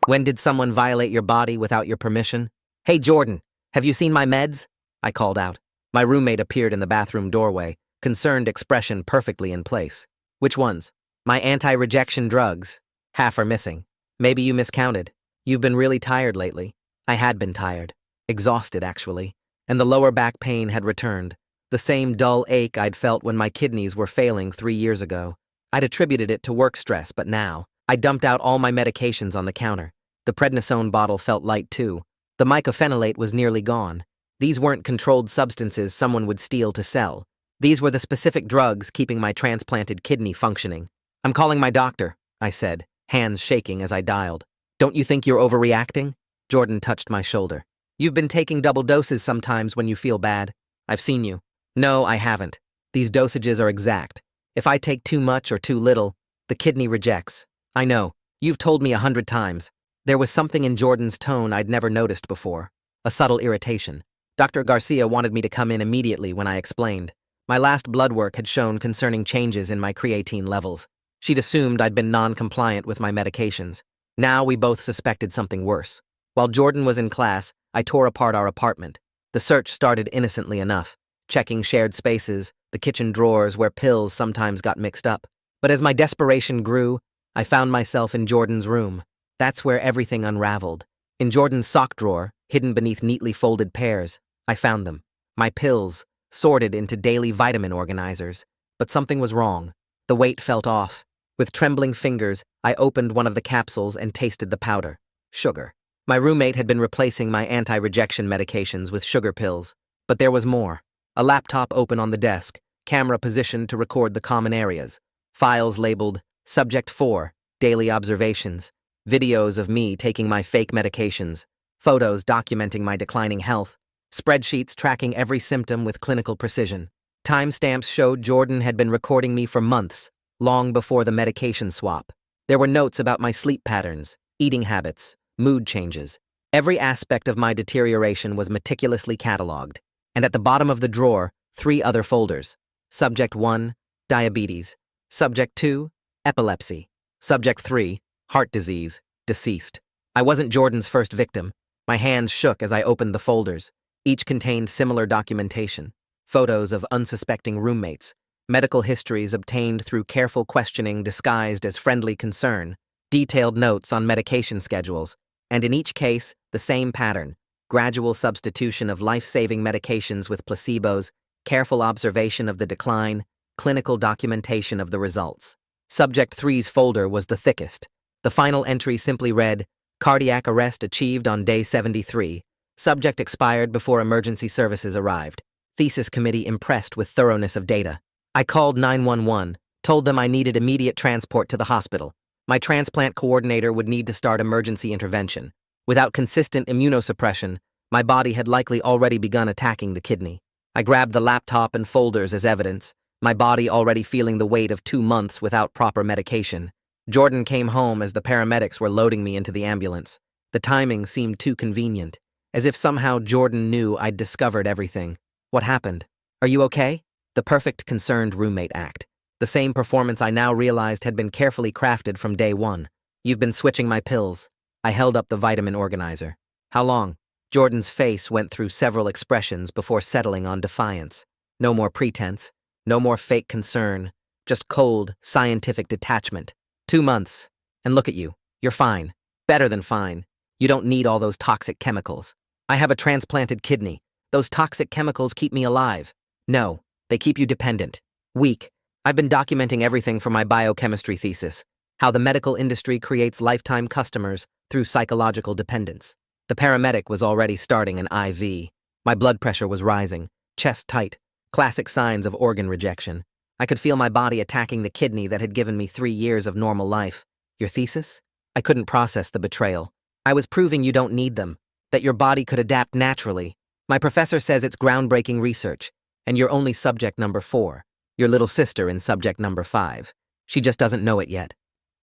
When did someone violate your body without your permission? Hey, Jordan, have you seen my meds? I called out. My roommate appeared in the bathroom doorway, concerned expression perfectly in place. Which ones? My anti-rejection drugs. Half are missing. Maybe you miscounted. You've been really tired lately. I had been tired. Exhausted, actually. And the lower back pain had returned. The same dull ache I'd felt when my kidneys were failing 3 years ago. I'd attributed it to work stress, but now, I dumped out all my medications on the counter. The prednisone bottle felt light too. The mycophenolate was nearly gone. These weren't controlled substances someone would steal to sell. These were the specific drugs keeping my transplanted kidney functioning. I'm calling my doctor, I said, hands shaking as I dialed. Don't you think you're overreacting? Jordan touched my shoulder. You've been taking double doses sometimes when you feel bad. I've seen you. No, I haven't. These dosages are exact. If I take too much or too little, the kidney rejects. I know. You've told me 100 times. There was something in Jordan's tone I'd never noticed before. A subtle irritation. Dr. Garcia wanted me to come in immediately when I explained. My last blood work had shown concerning changes in my creatine levels. She'd assumed I'd been non-compliant with my medications. Now we both suspected something worse. While Jordan was in class, I tore apart our apartment. The search started innocently enough, checking shared spaces, the kitchen drawers where pills sometimes got mixed up. But as my desperation grew, I found myself in Jordan's room. That's where everything unraveled. In Jordan's sock drawer, hidden beneath neatly folded pairs, I found them. My pills, sorted into daily vitamin organizers. But something was wrong. The weight felt off. With trembling fingers, I opened one of the capsules and tasted the powder. Sugar. My roommate had been replacing my anti-rejection medications with sugar pills. But there was more. A laptop open on the desk, camera positioned to record the common areas. Files labeled Subject 4, Daily Observations. Videos of me taking my fake medications. Photos documenting my declining health. Spreadsheets tracking every symptom with clinical precision. Timestamps showed Jordan had been recording me for months, long before the medication swap. There were notes about my sleep patterns, eating habits, mood changes. Every aspect of my deterioration was meticulously cataloged. And at the bottom of the drawer, 3 other folders. Subject 1, diabetes. Subject 2, epilepsy. Subject 3, heart disease, deceased. I wasn't Jordan's first victim. My hands shook as I opened the folders. Each contained similar documentation. Photos of unsuspecting roommates. Medical histories obtained through careful questioning disguised as friendly concern. Detailed notes on medication schedules. And in each case, the same pattern. Gradual substitution of life-saving medications with placebos, careful observation of the decline, clinical documentation of the results. Subject 3's folder was the thickest. The final entry simply read, cardiac arrest achieved on day 73. Subject expired before emergency services arrived. Thesis committee impressed with thoroughness of data. I called 911, told them I needed immediate transport to the hospital. My transplant coordinator would need to start emergency intervention. Without consistent immunosuppression, my body had likely already begun attacking the kidney. I grabbed the laptop and folders as evidence, my body already feeling the weight of 2 months without proper medication. Jordan came home as the paramedics were loading me into the ambulance. The timing seemed too convenient, as if somehow Jordan knew I'd discovered everything. What happened? Are you okay? The perfect concerned roommate act. The same performance I now realized had been carefully crafted from day one. You've been switching my pills. I held up the vitamin organizer. How long? Jordan's face went through several expressions before settling on defiance. No more pretense. No more fake concern. Just cold, scientific detachment. 2 months. And look at you. You're fine. Better than fine. You don't need all those toxic chemicals. I have a transplanted kidney. Those toxic chemicals keep me alive. No, they keep you dependent. Weak. I've been documenting everything for my biochemistry thesis. How the medical industry creates lifetime customers through psychological dependence. The paramedic was already starting an IV. My blood pressure was rising, chest tight, classic signs of organ rejection. I could feel my body attacking the kidney that had given me 3 years of normal life. Your thesis? I couldn't process the betrayal. I was proving you don't need them, that your body could adapt naturally. My professor says it's groundbreaking research, and you're only subject number 4. Your little sister in subject number 5. She just doesn't know it yet.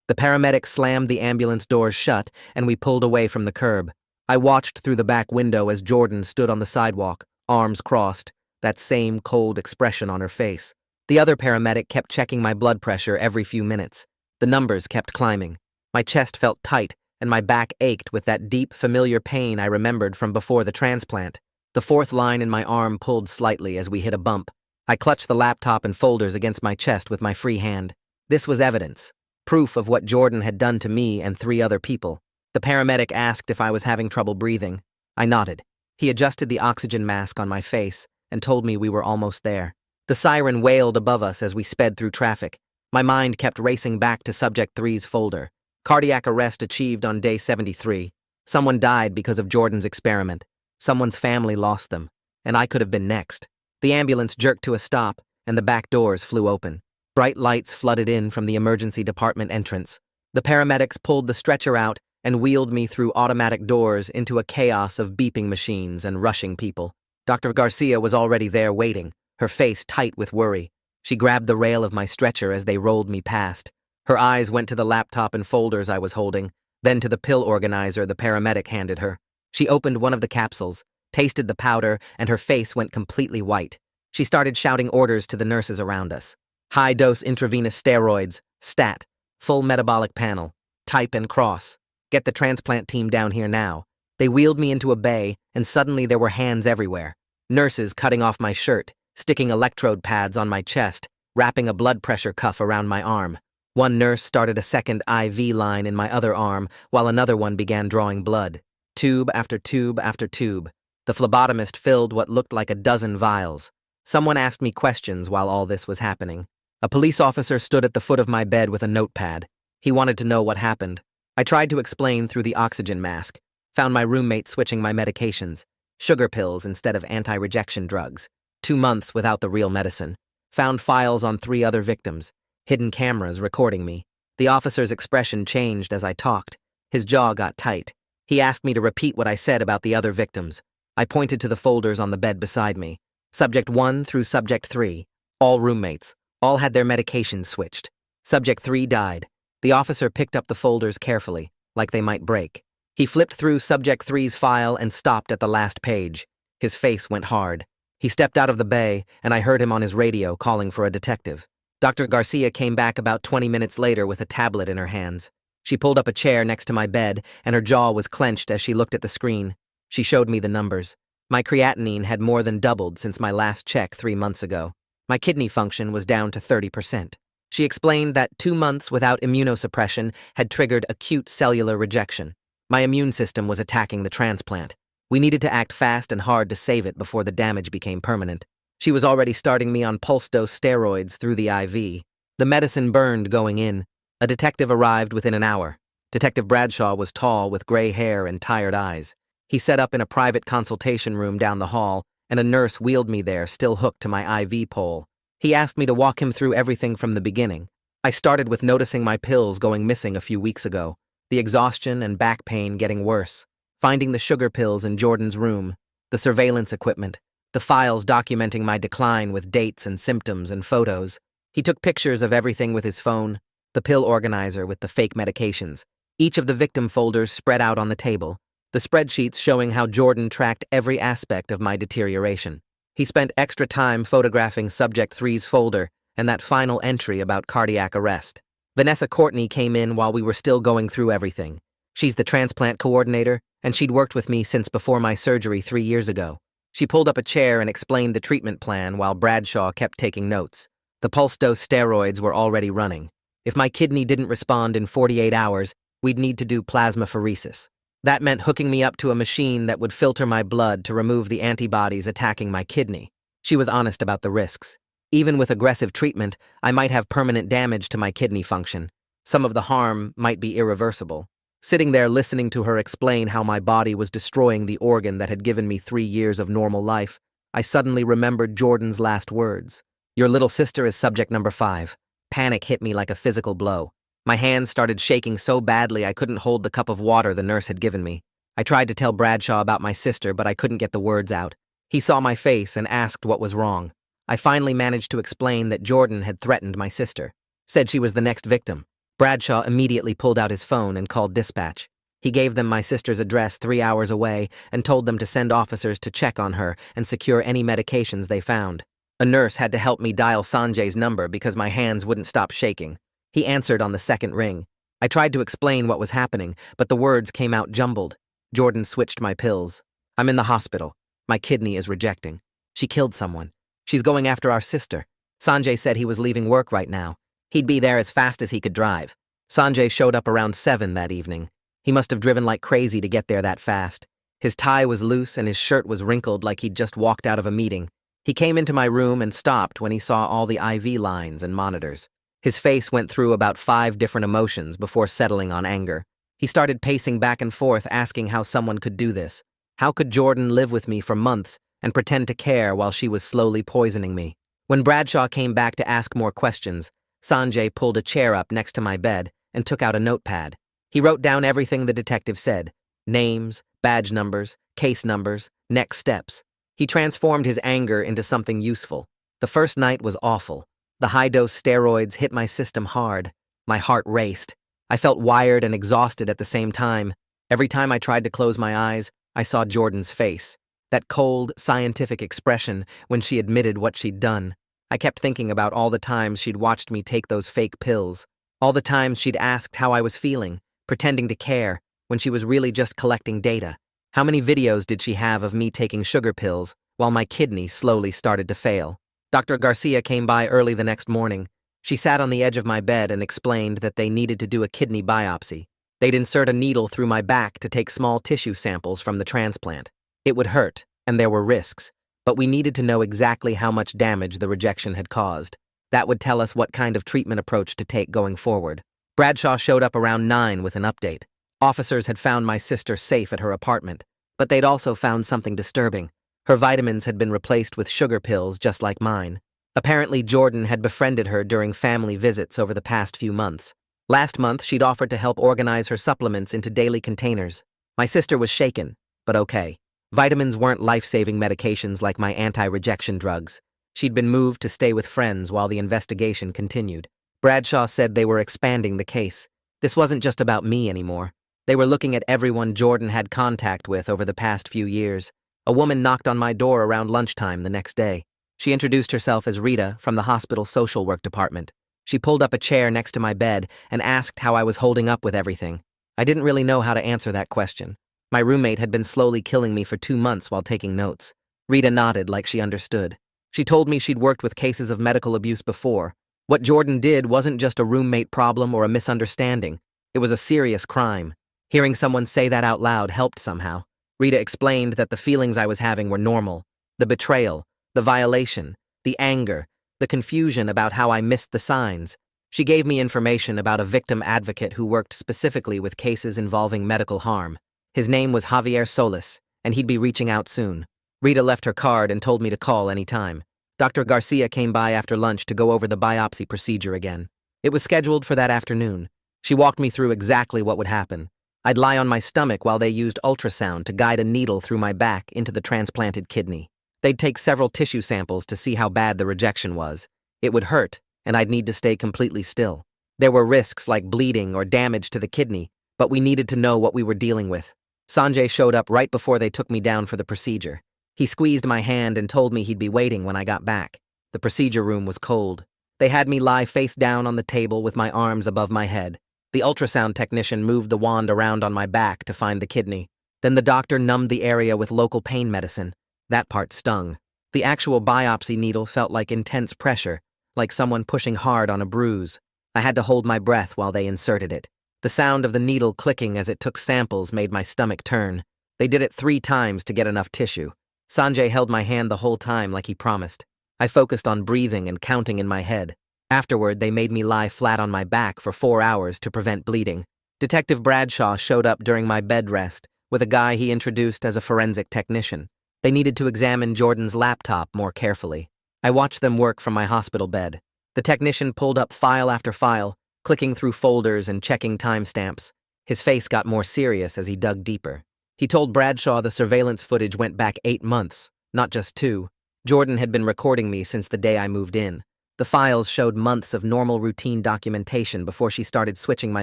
The paramedic slammed the ambulance doors shut, and we pulled away from the curb. I watched through the back window as Jordan stood on the sidewalk, arms crossed, that same cold expression on her face. The other paramedic kept checking my blood pressure every few minutes. The numbers kept climbing. My chest felt tight and my back ached with that deep, familiar pain I remembered from before the transplant. The fourth line in my arm pulled slightly as we hit a bump. I clutched the laptop and folders against my chest with my free hand. This was evidence, proof of what Jordan had done to me and 3 other people. The paramedic asked if I was having trouble breathing. I nodded. He adjusted the oxygen mask on my face and told me we were almost there. The siren wailed above us as we sped through traffic. My mind kept racing back to Subject 3's folder. Cardiac arrest achieved on day 73. Someone died because of Jordan's experiment. Someone's family lost them, and I could have been next. The ambulance jerked to a stop, and the back doors flew open. Bright lights flooded in from the emergency department entrance. The paramedics pulled the stretcher out and wheeled me through automatic doors into a chaos of beeping machines and rushing people. Dr. Garcia was already there waiting, her face tight with worry. She grabbed the rail of my stretcher as they rolled me past. Her eyes went to the laptop and folders I was holding, then to the pill organizer the paramedic handed her. She opened one of the capsules, tasted the powder, and her face went completely white. She started shouting orders to the nurses around us. High-dose intravenous steroids, stat, full metabolic panel, type and cross. Get the transplant team down here now. They wheeled me into a bay, and suddenly there were hands everywhere. Nurses cutting off my shirt, sticking electrode pads on my chest, wrapping a blood pressure cuff around my arm. One nurse started a second IV line in my other arm, while another one began drawing blood. Tube after tube after tube. The phlebotomist filled what looked like a dozen vials. Someone asked me questions while all this was happening. A police officer stood at the foot of my bed with a notepad. He wanted to know what happened. I tried to explain through the oxygen mask. Found my roommate switching my medications. Sugar pills instead of anti-rejection drugs. 2 months without the real medicine. Found files on 3 other victims. Hidden cameras recording me. The officer's expression changed as I talked. His jaw got tight. He asked me to repeat what I said about the other victims. I pointed to the folders on the bed beside me. Subject 1 through Subject 3. All roommates. All had their medications switched. Subject 3 died. The officer picked up the folders carefully, like they might break. He flipped through Subject 3's file and stopped at the last page. His face went hard. He stepped out of the bay, and I heard him on his radio calling for a detective. Dr. Garcia came back about 20 minutes later with a tablet in her hands. She pulled up a chair next to my bed, and her jaw was clenched as she looked at the screen. She showed me the numbers. My creatinine had more than doubled since my last check 3 months ago. My kidney function was down to 30%. She explained that 2 months without immunosuppression had triggered acute cellular rejection. My immune system was attacking the transplant. We needed to act fast and hard to save it before the damage became permanent. She was already starting me on pulse-dose steroids through the IV. The medicine burned going in. A detective arrived within an hour. Detective Bradshaw was tall with gray hair and tired eyes. He set up in a private consultation room down the hall, and a nurse wheeled me there, still hooked to my IV pole. He asked me to walk him through everything from the beginning. I started with noticing my pills going missing a few weeks ago, the exhaustion and back pain getting worse, finding the sugar pills in Jordan's room, the surveillance equipment, the files documenting my decline with dates and symptoms and photos. He took pictures of everything with his phone, the pill organizer with the fake medications, each of the victim folders spread out on the table, the spreadsheets showing how Jordan tracked every aspect of my deterioration. He spent extra time photographing Subject 3's folder and that final entry about cardiac arrest. Vanessa Courtney came in while we were still going through everything. She's the transplant coordinator, and she'd worked with me since before my surgery 3 years ago. She pulled up a chair and explained the treatment plan while Bradshaw kept taking notes. The pulse-dose steroids were already running. If my kidney didn't respond in 48 hours, we'd need to do plasmapheresis. That meant hooking me up to a machine that would filter my blood to remove the antibodies attacking my kidney. She was honest about the risks. Even with aggressive treatment, I might have permanent damage to my kidney function. Some of the harm might be irreversible. Sitting there listening to her explain how my body was destroying the organ that had given me 3 years of normal life, I suddenly remembered Jordan's last words. "Your little sister is subject number 5. Panic hit me like a physical blow. My hands started shaking so badly I couldn't hold the cup of water the nurse had given me. I tried to tell Bradshaw about my sister, but I couldn't get the words out. He saw my face and asked what was wrong. I finally managed to explain that Jordan had threatened my sister. Said she was the next victim. Bradshaw immediately pulled out his phone and called dispatch. He gave them my sister's address 3 hours away and told them to send officers to check on her and secure any medications they found. A nurse had to help me dial Sanjay's number because my hands wouldn't stop shaking. He answered on the second ring. I tried to explain what was happening, but the words came out jumbled. Jordan switched my pills. I'm in the hospital. My kidney is rejecting. She killed someone. She's going after our sister. Sanjay said he was leaving work right now. He'd be there as fast as he could drive. Sanjay showed up around 7 that evening. He must have driven like crazy to get there that fast. His tie was loose and his shirt was wrinkled like he'd just walked out of a meeting. He came into my room and stopped when he saw all the IV lines and monitors. His face went through about 5 different emotions before settling on anger. He started pacing back and forth, asking how someone could do this. How could Jordan live with me for months and pretend to care while she was slowly poisoning me? When Bradshaw came back to ask more questions, Sanjay pulled a chair up next to my bed and took out a notepad. He wrote down everything the detective said: names, badge numbers, case numbers, next steps. He transformed his anger into something useful. The first night was awful. The high-dose steroids hit my system hard. My heart raced. I felt wired and exhausted at the same time. Every time I tried to close my eyes, I saw Jordan's face. That cold, scientific expression when she admitted what she'd done. I kept thinking about all the times she'd watched me take those fake pills. All the times she'd asked how I was feeling, pretending to care, when she was really just collecting data. How many videos did she have of me taking sugar pills while my kidney slowly started to fail? Dr. Garcia came by early the next morning. She sat on the edge of my bed and explained that they needed to do a kidney biopsy. They'd insert a needle through my back to take small tissue samples from the transplant. It would hurt, and there were risks, but we needed to know exactly how much damage the rejection had caused. That would tell us what kind of treatment approach to take going forward. Bradshaw showed up around 9 with an update. Officers had found my sister safe at her apartment, but they'd also found something disturbing. Her vitamins had been replaced with sugar pills just like mine. Apparently, Jordan had befriended her during family visits over the past few months. Last month, she'd offered to help organize her supplements into daily containers. My sister was shaken, but okay. Vitamins weren't life-saving medications like my anti-rejection drugs. She'd been moved to stay with friends while the investigation continued. Bradshaw said they were expanding the case. This wasn't just about me anymore. They were looking at everyone Jordan had contact with over the past few years. A woman knocked on my door around lunchtime the next day. She introduced herself as Rita from the hospital social work department. She pulled up a chair next to my bed and asked how I was holding up with everything. I didn't really know how to answer that question. My roommate had been slowly killing me for 2 months while taking notes. Rita nodded like she understood. She told me she'd worked with cases of medical abuse before. What Jordan did wasn't just a roommate problem or a misunderstanding. It was a serious crime. Hearing someone say that out loud helped somehow. Rita explained that the feelings I was having were normal. The betrayal, the violation, the anger, the confusion about how I missed the signs. She gave me information about a victim advocate who worked specifically with cases involving medical harm. His name was Javier Solis, and he'd be reaching out soon. Rita left her card and told me to call any time. Dr. Garcia came by after lunch to go over the biopsy procedure again. It was scheduled for that afternoon. She walked me through exactly what would happen. I'd lie on my stomach while they used ultrasound to guide a needle through my back into the transplanted kidney. They'd take several tissue samples to see how bad the rejection was. It would hurt, and I'd need to stay completely still. There were risks like bleeding or damage to the kidney, but we needed to know what we were dealing with. Sanjay showed up right before they took me down for the procedure. He squeezed my hand and told me he'd be waiting when I got back. The procedure room was cold. They had me lie face down on the table with my arms above my head. The ultrasound technician moved the wand around on my back to find the kidney. Then the doctor numbed the area with local pain medicine. That part stung. The actual biopsy needle felt like intense pressure, like someone pushing hard on a bruise. I had to hold my breath while they inserted it. The sound of the needle clicking as it took samples made my stomach turn. They did it 3 times to get enough tissue. Sanjay held my hand the whole time like he promised. I focused on breathing and counting in my head. Afterward, they made me lie flat on my back for 4 hours to prevent bleeding. Detective Bradshaw showed up during my bed rest with a guy he introduced as a forensic technician. They needed to examine Jordan's laptop more carefully. I watched them work from my hospital bed. The technician pulled up file after file, clicking through folders and checking timestamps. His face got more serious as he dug deeper. He told Bradshaw the surveillance footage went back 8 months, not just 2. Jordan had been recording me since the day I moved in. The files showed months of normal routine documentation before she started switching my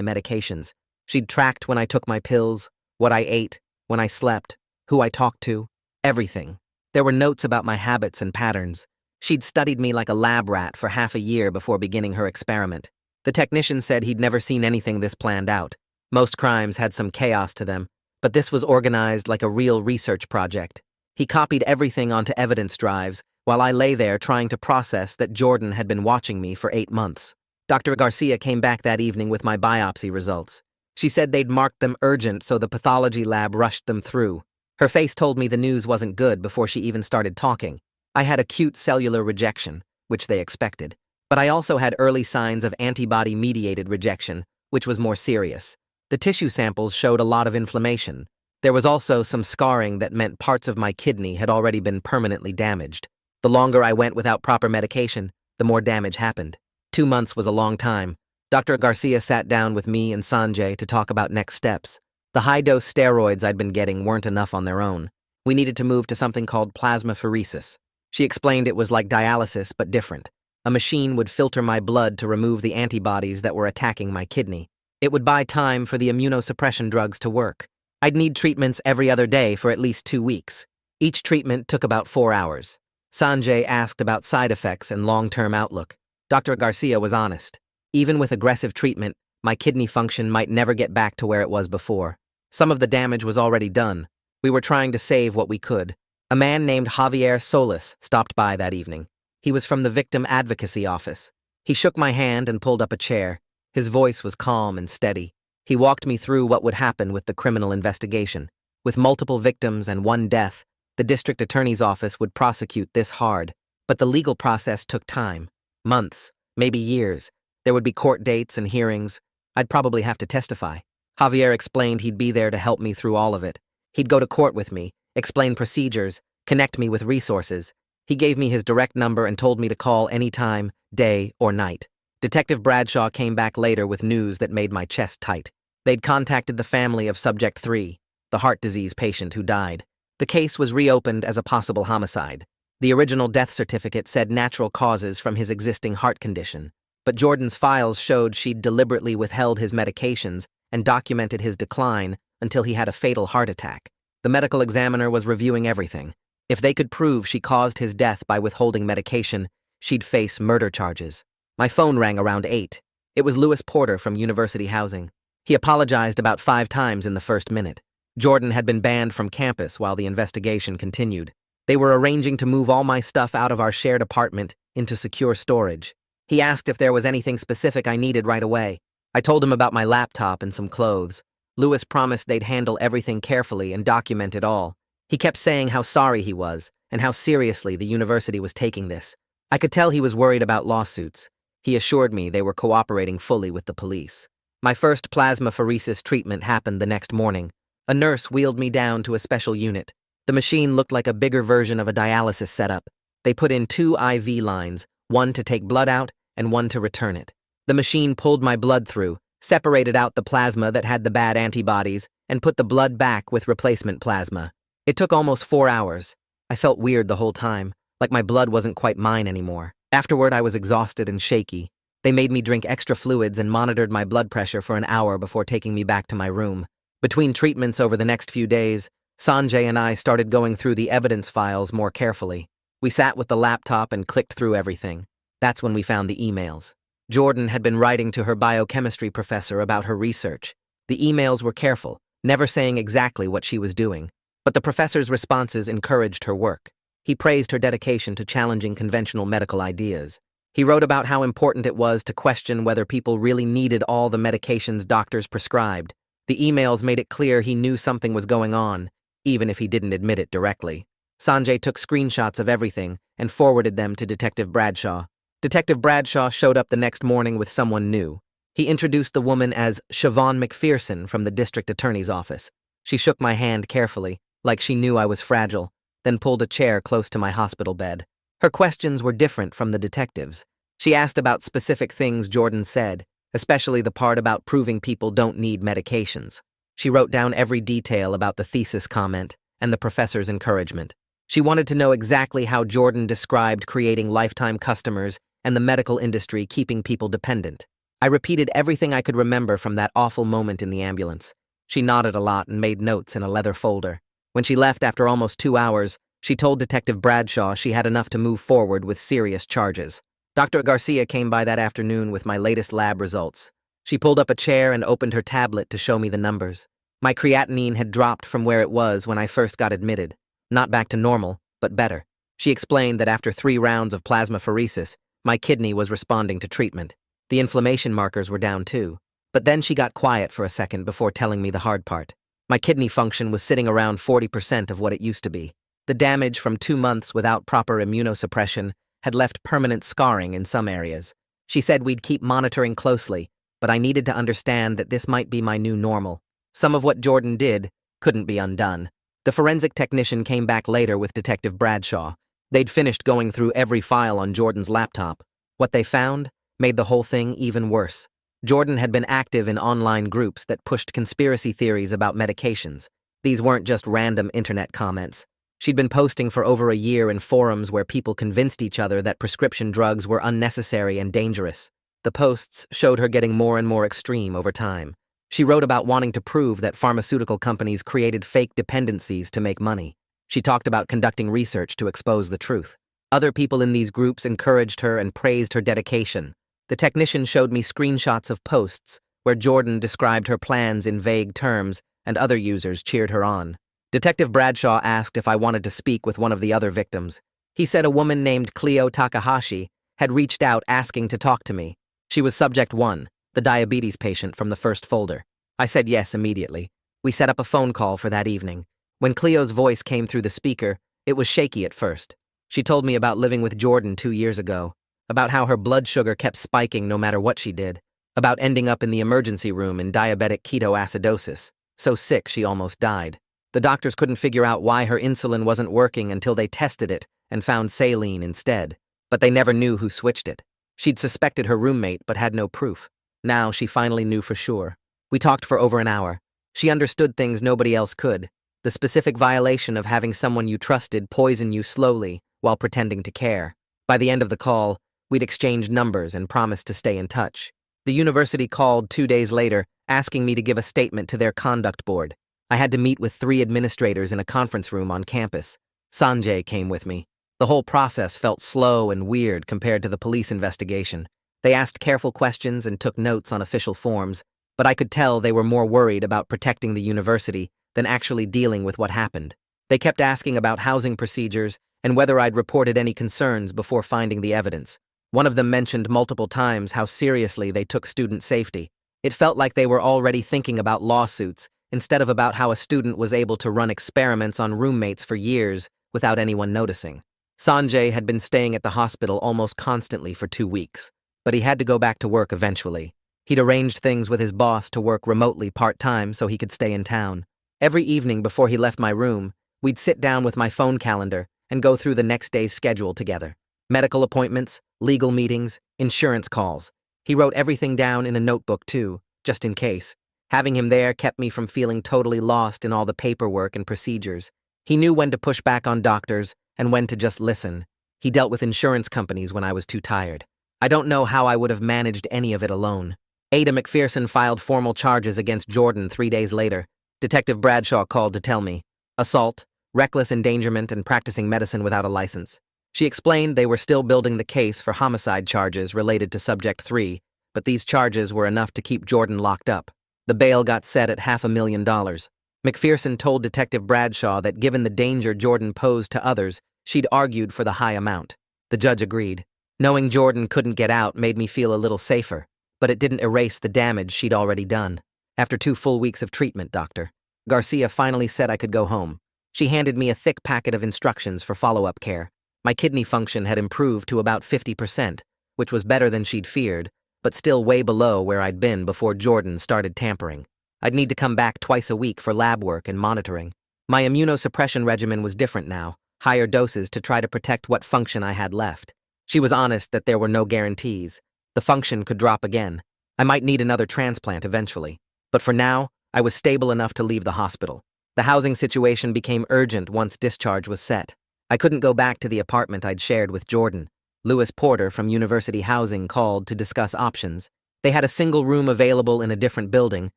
medications. She'd tracked when I took my pills, what I ate, when I slept, who I talked to, everything. There were notes about my habits and patterns. She'd studied me like a lab rat for half a year before beginning her experiment. The technician said he'd never seen anything this planned out. Most crimes had some chaos to them, but this was organized like a real research project. He copied everything onto evidence drives, while I lay there trying to process that Jordan had been watching me for 8 months. Dr. Garcia came back that evening with my biopsy results. She said they'd marked them urgent, so the pathology lab rushed them through. Her face told me the news wasn't good before she even started talking. I had acute cellular rejection, which they expected, but I also had early signs of antibody-mediated rejection, which was more serious. The tissue samples showed a lot of inflammation. There was also some scarring that meant parts of my kidney had already been permanently damaged. The longer I went without proper medication, the more damage happened. 2 months was a long time. Dr. Garcia sat down with me and Sanjay to talk about next steps. The high-dose steroids I'd been getting weren't enough on their own. We needed to move to something called plasmapheresis. She explained it was like dialysis, but different. A machine would filter my blood to remove the antibodies that were attacking my kidney. It would buy time for the immunosuppression drugs to work. I'd need treatments every other day for at least 2 weeks. Each treatment took about 4 hours. Sanjay asked about side effects and long-term outlook. Dr. Garcia was honest. Even with aggressive treatment, my kidney function might never get back to where it was before. Some of the damage was already done. We were trying to save what we could. A man named Javier Solis stopped by that evening. He was from the Victim Advocacy Office. He shook my hand and pulled up a chair. His voice was calm and steady. He walked me through what would happen with the criminal investigation. With multiple victims and 1 death, the district attorney's office would prosecute this hard. But the legal process took time. Months, maybe years. There would be court dates and hearings. I'd probably have to testify. Javier explained he'd be there to help me through all of it. He'd go to court with me, explain procedures, connect me with resources. He gave me his direct number and told me to call any time, day or night. Detective Bradshaw came back later with news that made my chest tight. They'd contacted the family of Subject 3, the heart disease patient who died. The case was reopened as a possible homicide. The original death certificate said natural causes from his existing heart condition, but Jordan's files showed she'd deliberately withheld his medications and documented his decline until he had a fatal heart attack. The medical examiner was reviewing everything. If they could prove she caused his death by withholding medication, she'd face murder charges. My phone rang around 8. It was Lewis Porter from University Housing. He apologized about 5 times in the first minute. Jordan had been banned from campus while the investigation continued. They were arranging to move all my stuff out of our shared apartment into secure storage. He asked if there was anything specific I needed right away. I told him about my laptop and some clothes. Lewis promised they'd handle everything carefully and document it all. He kept saying how sorry he was and how seriously the university was taking this. I could tell he was worried about lawsuits. He assured me they were cooperating fully with the police. My first plasmapheresis treatment happened the next morning. A nurse wheeled me down to a special unit. The machine looked like a bigger version of a dialysis setup. They put in 2 IV lines, one to take blood out and one to return it. The machine pulled my blood through, separated out the plasma that had the bad antibodies, and put the blood back with replacement plasma. It took almost 4 hours. I felt weird the whole time, like my blood wasn't quite mine anymore. Afterward, I was exhausted and shaky. They made me drink extra fluids and monitored my blood pressure for an hour before taking me back to my room. Between treatments over the next few days, Sanjay and I started going through the evidence files more carefully. We sat with the laptop and clicked through everything. That's when we found the emails. Jordan had been writing to her biochemistry professor about her research. The emails were careful, never saying exactly what she was doing, but the professor's responses encouraged her work. He praised her dedication to challenging conventional medical ideas. He wrote about how important it was to question whether people really needed all the medications doctors prescribed. The emails made it clear he knew something was going on, even if he didn't admit it directly. Sanjay took screenshots of everything and forwarded them to Detective Bradshaw. Detective Bradshaw showed up the next morning with someone new. He introduced the woman as Siobhan McPherson from the district attorney's office. She shook my hand carefully, like she knew I was fragile, then pulled a chair close to my hospital bed. Her questions were different from the detective's. She asked about specific things Jordan said, especially the part about proving people don't need medications. She wrote down every detail about the thesis comment and the professor's encouragement. She wanted to know exactly how Jordan described creating lifetime customers and the medical industry keeping people dependent. I repeated everything I could remember from that awful moment in the ambulance. She nodded a lot and made notes in a leather folder. When she left after almost 2 hours, she told Detective Bradshaw she had enough to move forward with serious charges. Dr. Garcia came by that afternoon with my latest lab results. She pulled up a chair and opened her tablet to show me the numbers. My creatinine had dropped from where it was when I first got admitted. Not back to normal, but better. She explained that after 3 rounds of plasmapheresis, my kidney was responding to treatment. The inflammation markers were down too. But then she got quiet for a second before telling me the hard part. My kidney function was sitting around 40% of what it used to be. The damage from 2 months without proper immunosuppression had left permanent scarring in some areas. She said we'd keep monitoring closely, but I needed to understand that this might be my new normal. Some of what Jordan did couldn't be undone. The forensic technician came back later with Detective Bradshaw. They'd finished going through every file on Jordan's laptop. What they found made the whole thing even worse. Jordan had been active in online groups that pushed conspiracy theories about medications. These weren't just random internet comments. She'd been posting for over a year in forums where people convinced each other that prescription drugs were unnecessary and dangerous. The posts showed her getting more and more extreme over time. She wrote about wanting to prove that pharmaceutical companies created fake dependencies to make money. She talked about conducting research to expose the truth. Other people in these groups encouraged her and praised her dedication. The technician showed me screenshots of posts where Jordan described her plans in vague terms and other users cheered her on. Detective Bradshaw asked if I wanted to speak with one of the other victims. He said a woman named Cleo Takahashi had reached out asking to talk to me. She was subject 1, the diabetes patient from the first folder. I said yes immediately. We set up a phone call for that evening. When Cleo's voice came through the speaker, it was shaky at first. She told me about living with Jordan 2 years ago, about how her blood sugar kept spiking no matter what she did, about ending up in the emergency room in diabetic ketoacidosis, so sick she almost died. The doctors couldn't figure out why her insulin wasn't working until they tested it and found saline instead, but they never knew who switched it. She'd suspected her roommate but had no proof. Now she finally knew for sure. We talked for over an hour. She understood things nobody else could. The specific violation of having someone you trusted poison you slowly while pretending to care. By the end of the call, we'd exchanged numbers and promised to stay in touch. The university called 2 days later, asking me to give a statement to their conduct board. I had to meet with 3 administrators in a conference room on campus. Sanjay came with me. The whole process felt slow and weird compared to the police investigation. They asked careful questions and took notes on official forms, but I could tell they were more worried about protecting the university than actually dealing with what happened. They kept asking about housing procedures and whether I'd reported any concerns before finding the evidence. One of them mentioned multiple times how seriously they took student safety. It felt like they were already thinking about lawsuits instead of about how a student was able to run experiments on roommates for years without anyone noticing. Sanjay had been staying at the hospital almost constantly for 2 weeks, but he had to go back to work eventually. He'd arranged things with his boss to work remotely part-time so he could stay in town. Every evening before he left my room, we'd sit down with my phone calendar and go through the next day's schedule together. Medical appointments, legal meetings, insurance calls. He wrote everything down in a notebook too, just in case. Having him there kept me from feeling totally lost in all the paperwork and procedures. He knew when to push back on doctors and when to just listen. He dealt with insurance companies when I was too tired. I don't know how I would have managed any of it alone. Ada McPherson filed formal charges against Jordan 3 days later. Detective Bradshaw called to tell me. Assault, reckless endangerment, and practicing medicine without a license. She explained they were still building the case for homicide charges related to Subject 3, but these charges were enough to keep Jordan locked up. The bail got set at $500,000. McPherson told Detective Bradshaw that given the danger Jordan posed to others, she'd argued for the high amount. The judge agreed. Knowing Jordan couldn't get out made me feel a little safer, but it didn't erase the damage she'd already done. After 2 full weeks of treatment, Dr. Garcia finally said I could go home. She handed me a thick packet of instructions for follow-up care. My kidney function had improved to about 50%, which was better than she'd feared, but still way below where I'd been before Jordan started tampering. I'd need to come back twice a week for lab work and monitoring. My immunosuppression regimen was different now, higher doses to try to protect what function I had left. She was honest that there were no guarantees. The function could drop again. I might need another transplant eventually. But for now, I was stable enough to leave the hospital. The housing situation became urgent once discharge was set. I couldn't go back to the apartment I'd shared with Jordan. Lewis Porter from University Housing called to discuss options. They had a single room available in a different building,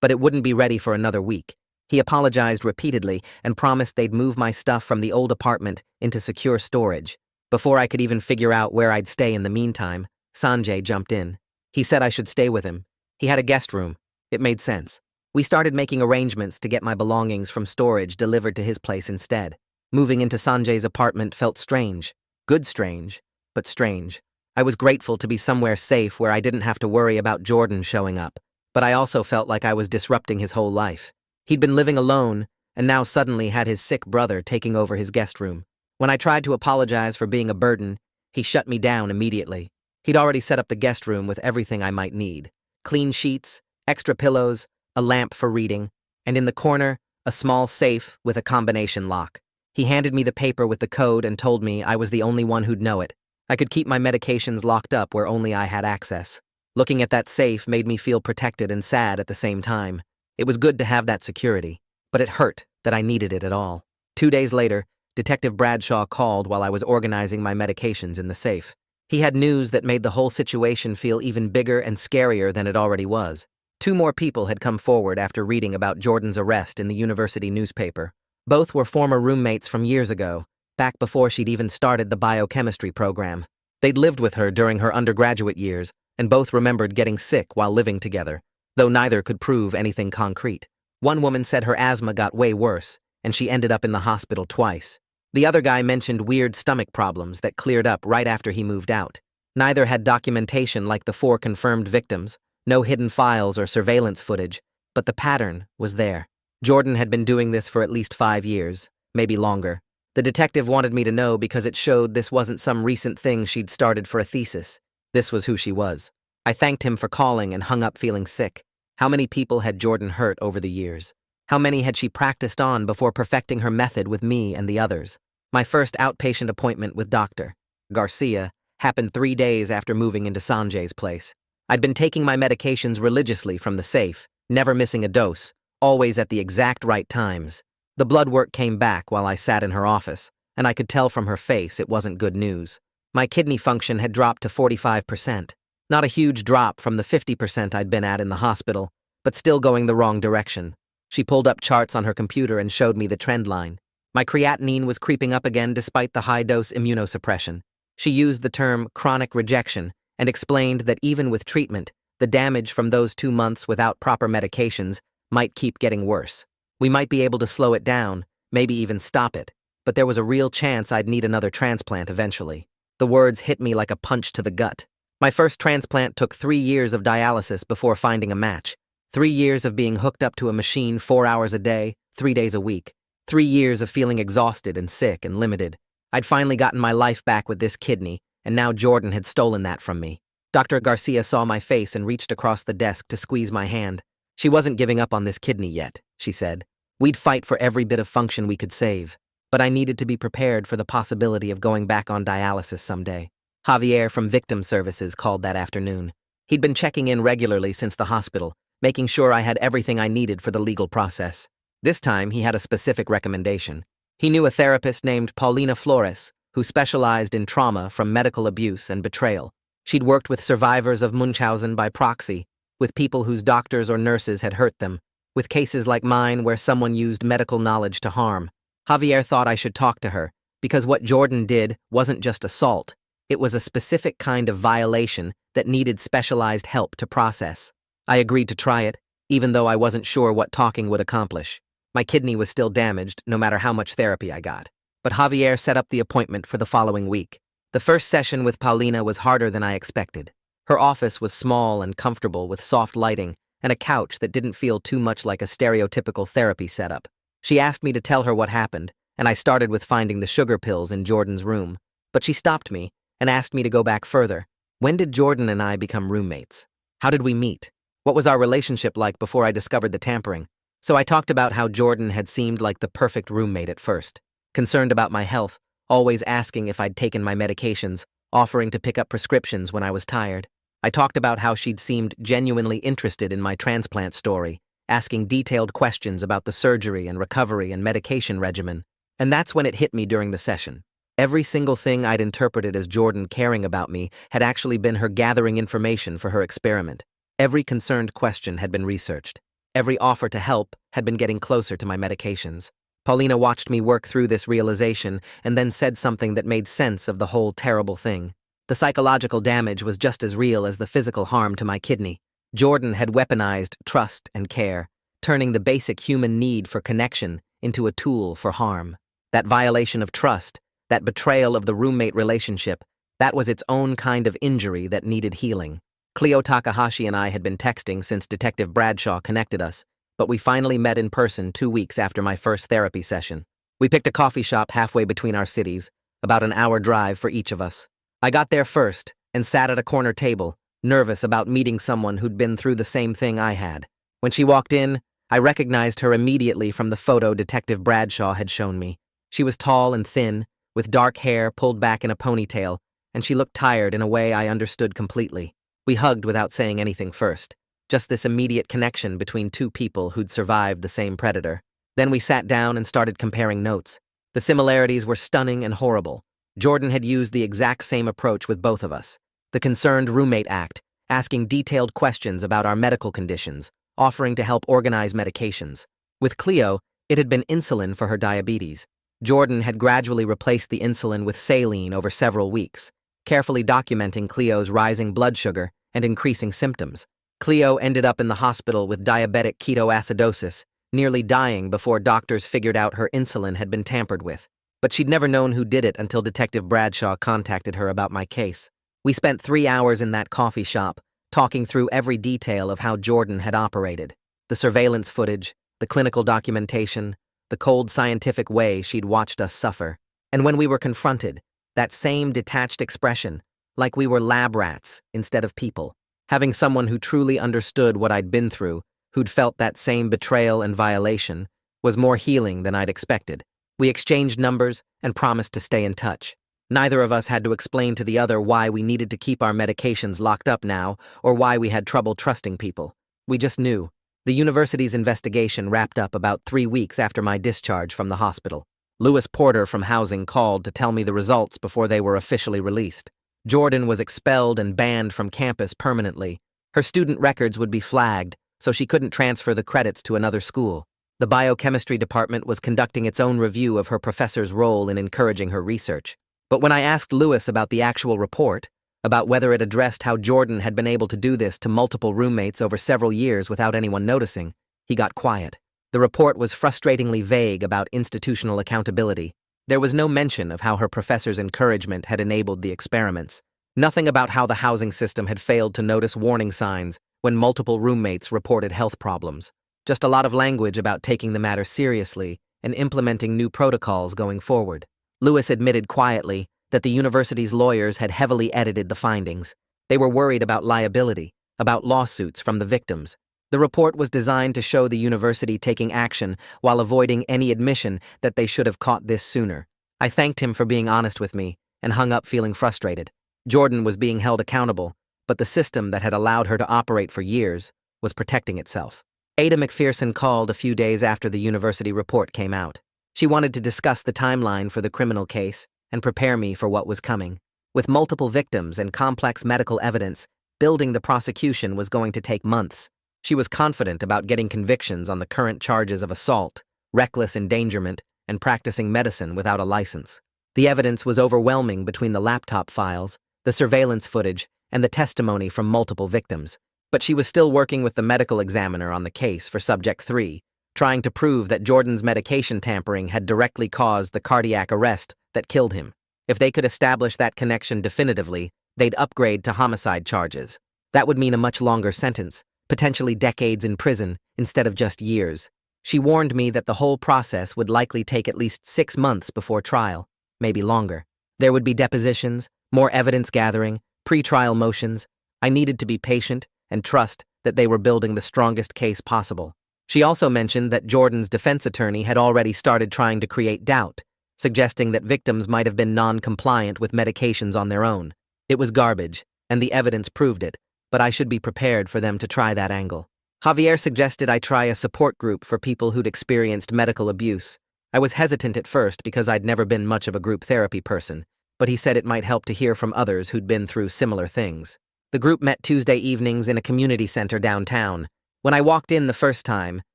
but it wouldn't be ready for another week. He apologized repeatedly and promised they'd move my stuff from the old apartment into secure storage. Before I could even figure out where I'd stay in the meantime, Sanjay jumped in. He said I should stay with him. He had a guest room. It made sense. We started making arrangements to get my belongings from storage delivered to his place instead. Moving into Sanjay's apartment felt strange. Good strange, but strange. I was grateful to be somewhere safe where I didn't have to worry about Jordan showing up, but I also felt like I was disrupting his whole life. He'd been living alone, and now suddenly had his sick brother taking over his guest room. When I tried to apologize for being a burden, he shut me down immediately. He'd already set up the guest room with everything I might need. Clean sheets, extra pillows, a lamp for reading, and in the corner, a small safe with a combination lock. He handed me the paper with the code and told me I was the only one who'd know it. I could keep my medications locked up where only I had access. Looking at that safe made me feel protected and sad at the same time. It was good to have that security, but it hurt that I needed it at all. 2 days later, Detective Bradshaw called while I was organizing my medications in the safe. He had news that made the whole situation feel even bigger and scarier than it already was. 2 more people had come forward after reading about Jordan's arrest in the university newspaper. Both were former roommates from years ago, back before she'd even started the biochemistry program. They'd lived with her during her undergraduate years, and both remembered getting sick while living together, though neither could prove anything concrete. One woman said her asthma got way worse, and she ended up in the hospital twice. The other guy mentioned weird stomach problems that cleared up right after he moved out. Neither had documentation like the 4 confirmed victims, no hidden files or surveillance footage, but the pattern was there. Jordan had been doing this for at least 5 years, maybe longer. The detective wanted me to know because it showed this wasn't some recent thing she'd started for a thesis. This was who she was. I thanked him for calling and hung up feeling sick. How many people had Jordan hurt over the years? How many had she practiced on before perfecting her method with me and the others? My first outpatient appointment with Dr. Garcia happened 3 days after moving into Sanjay's place. I'd been taking my medications religiously from the safe, never missing a dose, always at the exact right times. The blood work came back while I sat in her office, and I could tell from her face it wasn't good news. My kidney function had dropped to 45%. Not a huge drop from the 50% I'd been at in the hospital, but still going the wrong direction. She pulled up charts on her computer and showed me the trend line. My creatinine was creeping up again despite the high-dose immunosuppression. She used the term chronic rejection and explained that even with treatment, the damage from those 2 months without proper medications might keep getting worse. We might be able to slow it down, maybe even stop it, but there was a real chance I'd need another transplant eventually. The words hit me like a punch to the gut. My first transplant took 3 years of dialysis before finding a match. 3 years of being hooked up to a machine 4 hours a day, 3 days a week. 3 years of feeling exhausted and sick and limited. I'd finally gotten my life back with this kidney, and now Jordan had stolen that from me. Dr. Garcia saw my face and reached across the desk to squeeze my hand. She wasn't giving up on this kidney yet, she said. We'd fight for every bit of function we could save, but I needed to be prepared for the possibility of going back on dialysis someday. Javier from Victim Services called that afternoon. He'd been checking in regularly since the hospital, making sure I had everything I needed for the legal process. This time, he had a specific recommendation. He knew a therapist named Paulina Flores, who specialized in trauma from medical abuse and betrayal. She'd worked with survivors of Munchausen by proxy, with people whose doctors or nurses had hurt them, with cases like mine where someone used medical knowledge to harm. Javier thought I should talk to her, because what Jordan did wasn't just assault. It was a specific kind of violation that needed specialized help to process. I agreed to try it, even though I wasn't sure what talking would accomplish. My kidney was still damaged, no matter how much therapy I got. But Javier set up the appointment for the following week. The first session with Paulina was harder than I expected. Her office was small and comfortable with soft lighting and a couch that didn't feel too much like a stereotypical therapy setup. She asked me to tell her what happened, and I started with finding the sugar pills in Jordan's room. But she stopped me and asked me to go back further. When did Jordan and I become roommates? How did we meet? What was our relationship like before I discovered the tampering? So I talked about how Jordan had seemed like the perfect roommate at first, concerned about my health, always asking if I'd taken my medications, offering to pick up prescriptions when I was tired. I talked about how she'd seemed genuinely interested in my transplant story, asking detailed questions about the surgery and recovery and medication regimen. And that's when it hit me during the session. Every single thing I'd interpreted as Jordan caring about me had actually been her gathering information for her experiment. Every concerned question had been researched. Every offer to help had been getting closer to my medications. Paulina watched me work through this realization and then said something that made sense of the whole terrible thing. The psychological damage was just as real as the physical harm to my kidney. Jordan had weaponized trust and care, turning the basic human need for connection into a tool for harm. That violation of trust, that betrayal of the roommate relationship, that was its own kind of injury that needed healing. Cleo Takahashi and I had been texting since Detective Bradshaw connected us, but we finally met in person 2 weeks after my first therapy session. We picked a coffee shop halfway between our cities, about an hour drive for each of us. I got there first and sat at a corner table, nervous about meeting someone who'd been through the same thing I had. When she walked in, I recognized her immediately from the photo Detective Bradshaw had shown me. She was tall and thin, with dark hair pulled back in a ponytail, and she looked tired in a way I understood completely. We hugged without saying anything first, just this immediate connection between two people who'd survived the same predator. Then we sat down and started comparing notes. The similarities were stunning and horrible. Jordan had used the exact same approach with both of us. The Concerned Roommate Act, asking detailed questions about our medical conditions, offering to help organize medications. With Cleo, it had been insulin for her diabetes. Jordan had gradually replaced the insulin with saline over several weeks, carefully documenting Cleo's rising blood sugar and increasing symptoms. Cleo ended up in the hospital with diabetic ketoacidosis, nearly dying before doctors figured out her insulin had been tampered with. But she'd never known who did it until Detective Bradshaw contacted her about my case. We spent 3 hours in that coffee shop, talking through every detail of how Jordan had operated. The surveillance footage, the clinical documentation, the cold scientific way she'd watched us suffer. And when we were confronted, that same detached expression, like we were lab rats instead of people. Having someone who truly understood what I'd been through, who'd felt that same betrayal and violation, was more healing than I'd expected. We exchanged numbers and promised to stay in touch. Neither of us had to explain to the other why we needed to keep our medications locked up now or why we had trouble trusting people. We just knew. The university's investigation wrapped up about 3 weeks after my discharge from the hospital. Lewis Porter from housing called to tell me the results before they were officially released. Jordan was expelled and banned from campus permanently. Her student records would be flagged, so she couldn't transfer the credits to another school. The biochemistry department was conducting its own review of her professor's role in encouraging her research. But when I asked Lewis about the actual report, about whether it addressed how Jordan had been able to do this to multiple roommates over several years without anyone noticing, he got quiet. The report was frustratingly vague about institutional accountability. There was no mention of how her professor's encouragement had enabled the experiments. Nothing about how the housing system had failed to notice warning signs when multiple roommates reported health problems. Just a lot of language about taking the matter seriously and implementing new protocols going forward. Lewis admitted quietly that the university's lawyers had heavily edited the findings. They were worried about liability, about lawsuits from the victims. The report was designed to show the university taking action while avoiding any admission that they should have caught this sooner. I thanked him for being honest with me and hung up feeling frustrated. Jordan was being held accountable, but the system that had allowed her to operate for years was protecting itself. Ada McPherson called a few days after the university report came out. She wanted to discuss the timeline for the criminal case and prepare me for what was coming. With multiple victims and complex medical evidence, building the prosecution was going to take months. She was confident about getting convictions on the current charges of assault, reckless endangerment, and practicing medicine without a license. The evidence was overwhelming between the laptop files, the surveillance footage, and the testimony from multiple victims. But she was still working with the medical examiner on the case for Subject 3, trying to prove that Jordan's medication tampering had directly caused the cardiac arrest that killed him. If they could establish that connection definitively, they'd upgrade to homicide charges. That would mean a much longer sentence, potentially decades in prison instead of just years. She warned me that the whole process would likely take at least 6 months before trial, maybe longer. There would be depositions, more evidence gathering, pre-trial motions. I needed to be patient and trust that they were building the strongest case possible. She also mentioned that Jordan's defense attorney had already started trying to create doubt, suggesting that victims might have been non-compliant with medications on their own. It was garbage, and the evidence proved it, but I should be prepared for them to try that angle. Javier suggested I try a support group for people who'd experienced medical abuse. I was hesitant at first because I'd never been much of a group therapy person, but he said it might help to hear from others who'd been through similar things. The group met Tuesday evenings in a community center downtown. When I walked in the first time,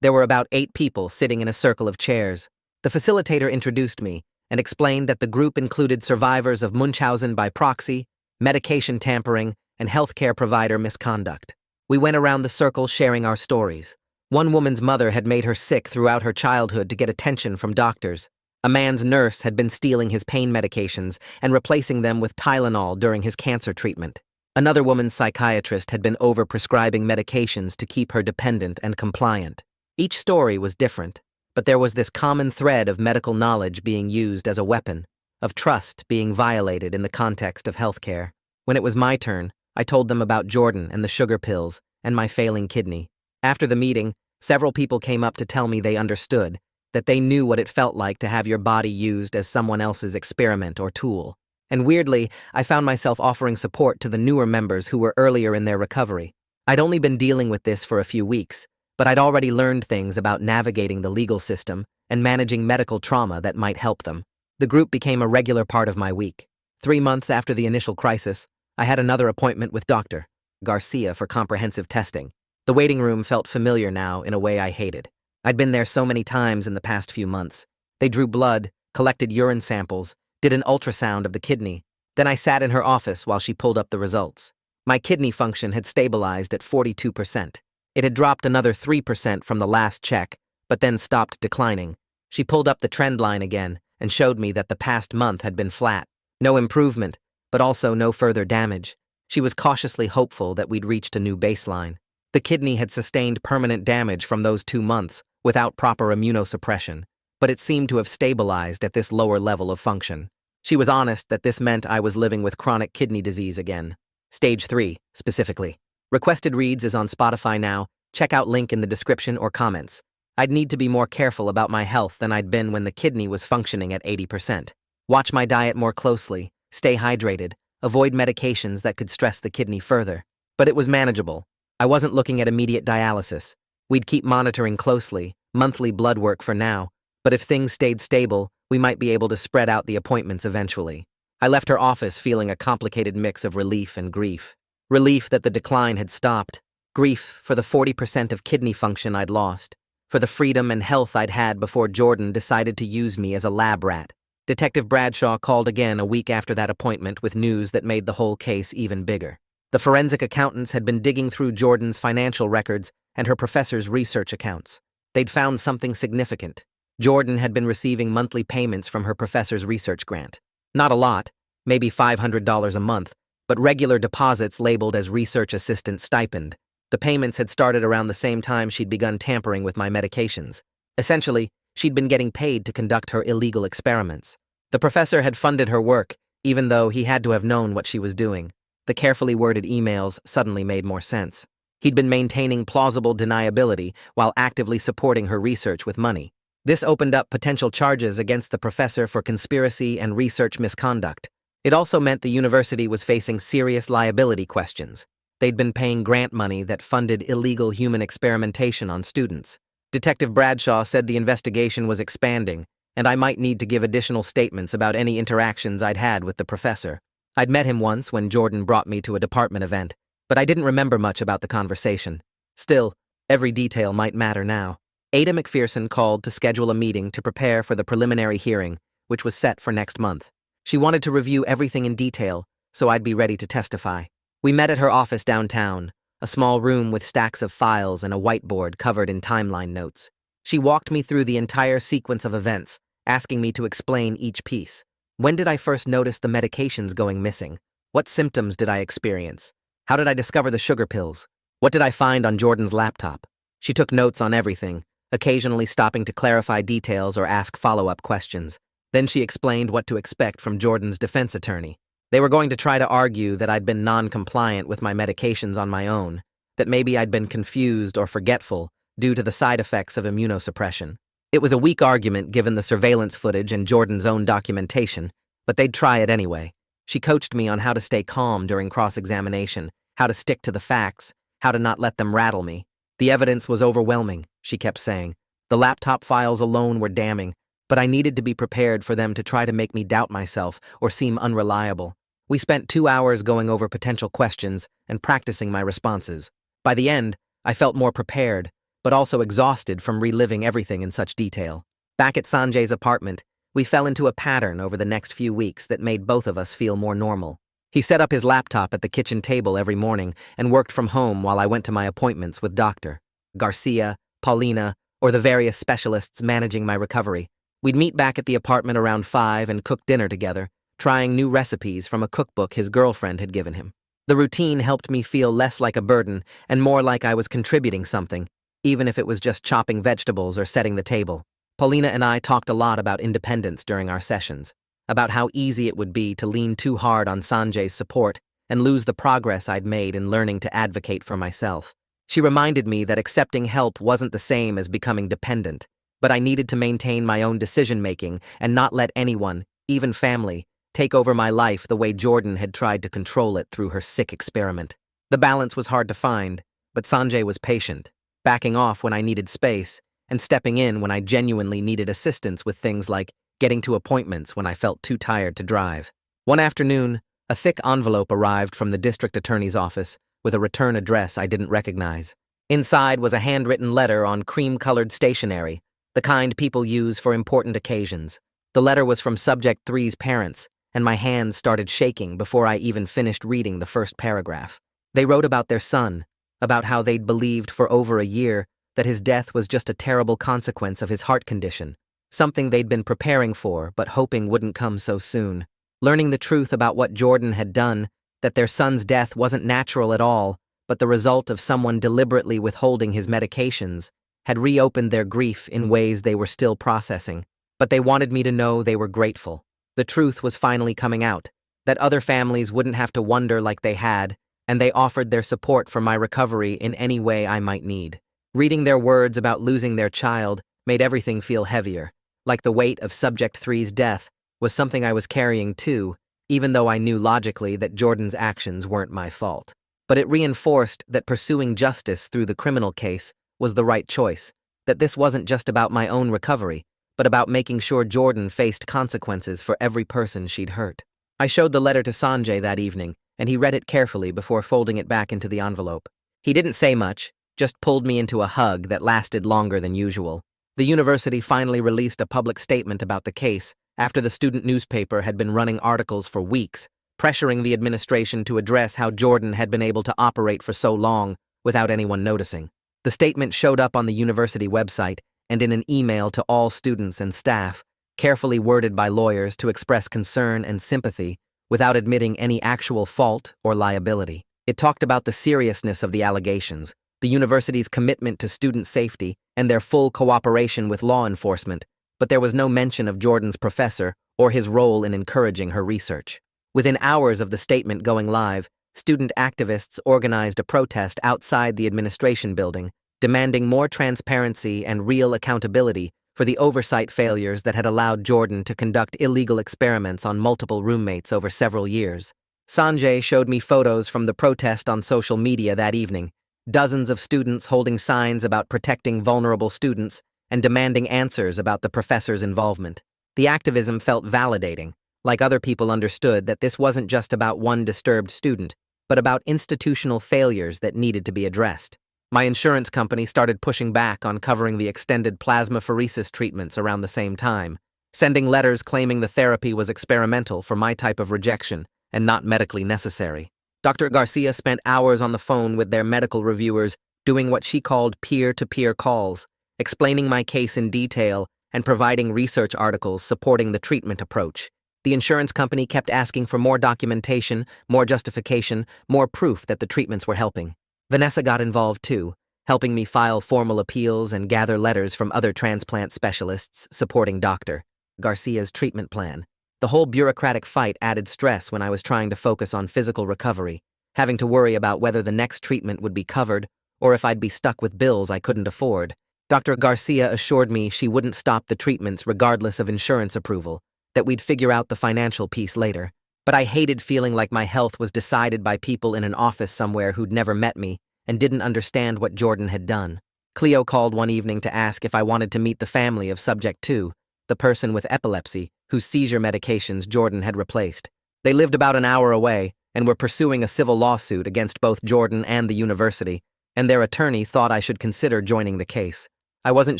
there were about 8 people sitting in a circle of chairs. The facilitator introduced me and explained that the group included survivors of Munchausen by proxy, medication tampering, and healthcare provider misconduct. We went around the circle sharing our stories. One woman's mother had made her sick throughout her childhood to get attention from doctors. A man's nurse had been stealing his pain medications and replacing them with Tylenol during his cancer treatment. Another woman's psychiatrist had been overprescribing medications to keep her dependent and compliant. Each story was different, but there was this common thread of medical knowledge being used as a weapon, of trust being violated in the context of healthcare. When it was my turn, I told them about Jordan and the sugar pills and my failing kidney. After the meeting, several people came up to tell me they understood, that they knew what it felt like to have your body used as someone else's experiment or tool. And weirdly, I found myself offering support to the newer members who were earlier in their recovery. I'd only been dealing with this for a few weeks, but I'd already learned things about navigating the legal system and managing medical trauma that might help them. The group became a regular part of my week. 3 months after the initial crisis, I had another appointment with Dr. Garcia for comprehensive testing. The waiting room felt familiar now in a way I hated. I'd been there so many times in the past few months. They drew blood, collected urine samples, did an ultrasound of the kidney. Then I sat in her office while she pulled up the results. My kidney function had stabilized at 42%. It had dropped another 3% from the last check, but then stopped declining. She pulled up the trend line again and showed me that the past month had been flat. No improvement, but also no further damage. She was cautiously hopeful that we'd reached a new baseline. The kidney had sustained permanent damage from those 2 months without proper immunosuppression, but it seemed to have stabilized at this lower level of function. She was honest that this meant I was living with chronic kidney disease again. Stage 3, specifically. Requested Reads is on Spotify now. Check out link in the description or comments. I'd need to be more careful about my health than I'd been when the kidney was functioning at 80%. Watch my diet more closely, stay hydrated, avoid medications that could stress the kidney further. But it was manageable. I wasn't looking at immediate dialysis. We'd keep monitoring closely, monthly blood work for now, but if things stayed stable, we might be able to spread out the appointments eventually. I left her office feeling a complicated mix of relief and grief. Relief that the decline had stopped. Grief for the 40% of kidney function I'd lost. For the freedom and health I'd had before Jordan decided to use me as a lab rat. Detective Bradshaw called again a week after that appointment with news that made the whole case even bigger. The forensic accountants had been digging through Jordan's financial records and her professor's research accounts. They'd found something significant. Jordan had been receiving monthly payments from her professor's research grant. Not a lot, maybe $500 a month, but regular deposits labeled as research assistant stipend. The payments had started around the same time she'd begun tampering with my medications. Essentially, she'd been getting paid to conduct her illegal experiments. The professor had funded her work, even though he had to have known what she was doing. The carefully worded emails suddenly made more sense. He'd been maintaining plausible deniability while actively supporting her research with money. This opened up potential charges against the professor for conspiracy and research misconduct. It also meant the university was facing serious liability questions. They'd been paying grant money that funded illegal human experimentation on students. Detective Bradshaw said the investigation was expanding, and I might need to give additional statements about any interactions I'd had with the professor. I'd met him once when Jordan brought me to a department event, but I didn't remember much about the conversation. Still, every detail might matter now. Ada McPherson called to schedule a meeting to prepare for the preliminary hearing, which was set for next month. She wanted to review everything in detail, so I'd be ready to testify. We met at her office downtown, a small room with stacks of files and a whiteboard covered in timeline notes. She walked me through the entire sequence of events, asking me to explain each piece. When did I first notice the medications going missing? What symptoms did I experience? How did I discover the sugar pills? What did I find on Jordan's laptop? She took notes on everything, occasionally stopping to clarify details or ask follow-up questions. Then she explained what to expect from Jordan's defense attorney. They were going to try to argue that I'd been non-compliant with my medications on my own, that maybe I'd been confused or forgetful due to the side effects of immunosuppression. It was a weak argument given the surveillance footage and Jordan's own documentation, but they'd try it anyway. She coached me on how to stay calm during cross-examination, how to stick to the facts, how to not let them rattle me. The evidence was overwhelming, she kept saying. The laptop files alone were damning, but I needed to be prepared for them to try to make me doubt myself or seem unreliable. We spent 2 hours going over potential questions and practicing my responses. By the end, I felt more prepared, but also exhausted from reliving everything in such detail. Back at Sanjay's apartment, we fell into a pattern over the next few weeks that made both of us feel more normal. He set up his laptop at the kitchen table every morning and worked from home while I went to my appointments with Dr. Garcia, Paulina, or the various specialists managing my recovery. We'd meet back at the apartment around 5 and cook dinner together, trying new recipes from a cookbook his girlfriend had given him. The routine helped me feel less like a burden and more like I was contributing something, even if it was just chopping vegetables or setting the table. Paulina and I talked a lot about independence during our sessions, about how easy it would be to lean too hard on Sanjay's support and lose the progress I'd made in learning to advocate for myself. She reminded me that accepting help wasn't the same as becoming dependent, but I needed to maintain my own decision-making and not let anyone, even family, take over my life the way Jordan had tried to control it through her sick experiment. The balance was hard to find, but Sanjay was patient, backing off when I needed space and stepping in when I genuinely needed assistance with things like getting to appointments when I felt too tired to drive. One afternoon, a thick envelope arrived from the district attorney's office with a return address I didn't recognize. Inside was a handwritten letter on cream-colored stationery, the kind people use for important occasions. The letter was from Subject 3's parents, and my hands started shaking before I even finished reading the first paragraph. They wrote about their son, about how they'd believed for over a year that his death was just a terrible consequence of his heart condition, something they'd been preparing for but hoping wouldn't come so soon. Learning the truth about what Jordan had done, that their son's death wasn't natural at all, but the result of someone deliberately withholding his medications, had reopened their grief in ways they were still processing. But they wanted me to know they were grateful. The truth was finally coming out, that other families wouldn't have to wonder like they had, and they offered their support for my recovery in any way I might need. Reading their words about losing their child made everything feel heavier, like the weight of Subject 3's death was something I was carrying too, even though I knew logically that Jordan's actions weren't my fault. But it reinforced that pursuing justice through the criminal case was the right choice, that this wasn't just about my own recovery, but about making sure Jordan faced consequences for every person she'd hurt. I showed the letter to Sanjay that evening, and he read it carefully before folding it back into the envelope. He didn't say much, just pulled me into a hug that lasted longer than usual. The university finally released a public statement about the case after the student newspaper had been running articles for weeks, pressuring the administration to address how Jordan had been able to operate for so long without anyone noticing. The statement showed up on the university website and in an email to all students and staff, carefully worded by lawyers to express concern and sympathy without admitting any actual fault or liability. It talked about the seriousness of the allegations, the university's commitment to student safety, and their full cooperation with law enforcement, but there was no mention of Jordan's professor or his role in encouraging her research. Within hours of the statement going live, student activists organized a protest outside the administration building, demanding more transparency and real accountability for the oversight failures that had allowed Jordan to conduct illegal experiments on multiple roommates over several years. Sanjay showed me photos from the protest on social media that evening, dozens of students holding signs about protecting vulnerable students and demanding answers about the professor's involvement. The activism felt validating, like other people understood that this wasn't just about one disturbed student, but about institutional failures that needed to be addressed. My insurance company started pushing back on covering the extended plasmapheresis treatments around the same time, sending letters claiming the therapy was experimental for my type of rejection and not medically necessary. Dr. Garcia spent hours on the phone with their medical reviewers, doing what she called peer-to-peer calls, explaining my case in detail and providing research articles supporting the treatment approach. The insurance company kept asking for more documentation, more justification, more proof that the treatments were helping. Vanessa got involved too, helping me file formal appeals and gather letters from other transplant specialists supporting Dr. Garcia's treatment plan. The whole bureaucratic fight added stress when I was trying to focus on physical recovery, having to worry about whether the next treatment would be covered or if I'd be stuck with bills I couldn't afford. Dr. Garcia assured me she wouldn't stop the treatments regardless of insurance approval, that we'd figure out the financial piece later. But I hated feeling like my health was decided by people in an office somewhere who'd never met me and didn't understand what Jordan had done. Cleo called one evening to ask if I wanted to meet the family of Subject 2, the person with epilepsy whose seizure medications Jordan had replaced. They lived about an hour away and were pursuing a civil lawsuit against both Jordan and the university, and their attorney thought I should consider joining the case. I wasn't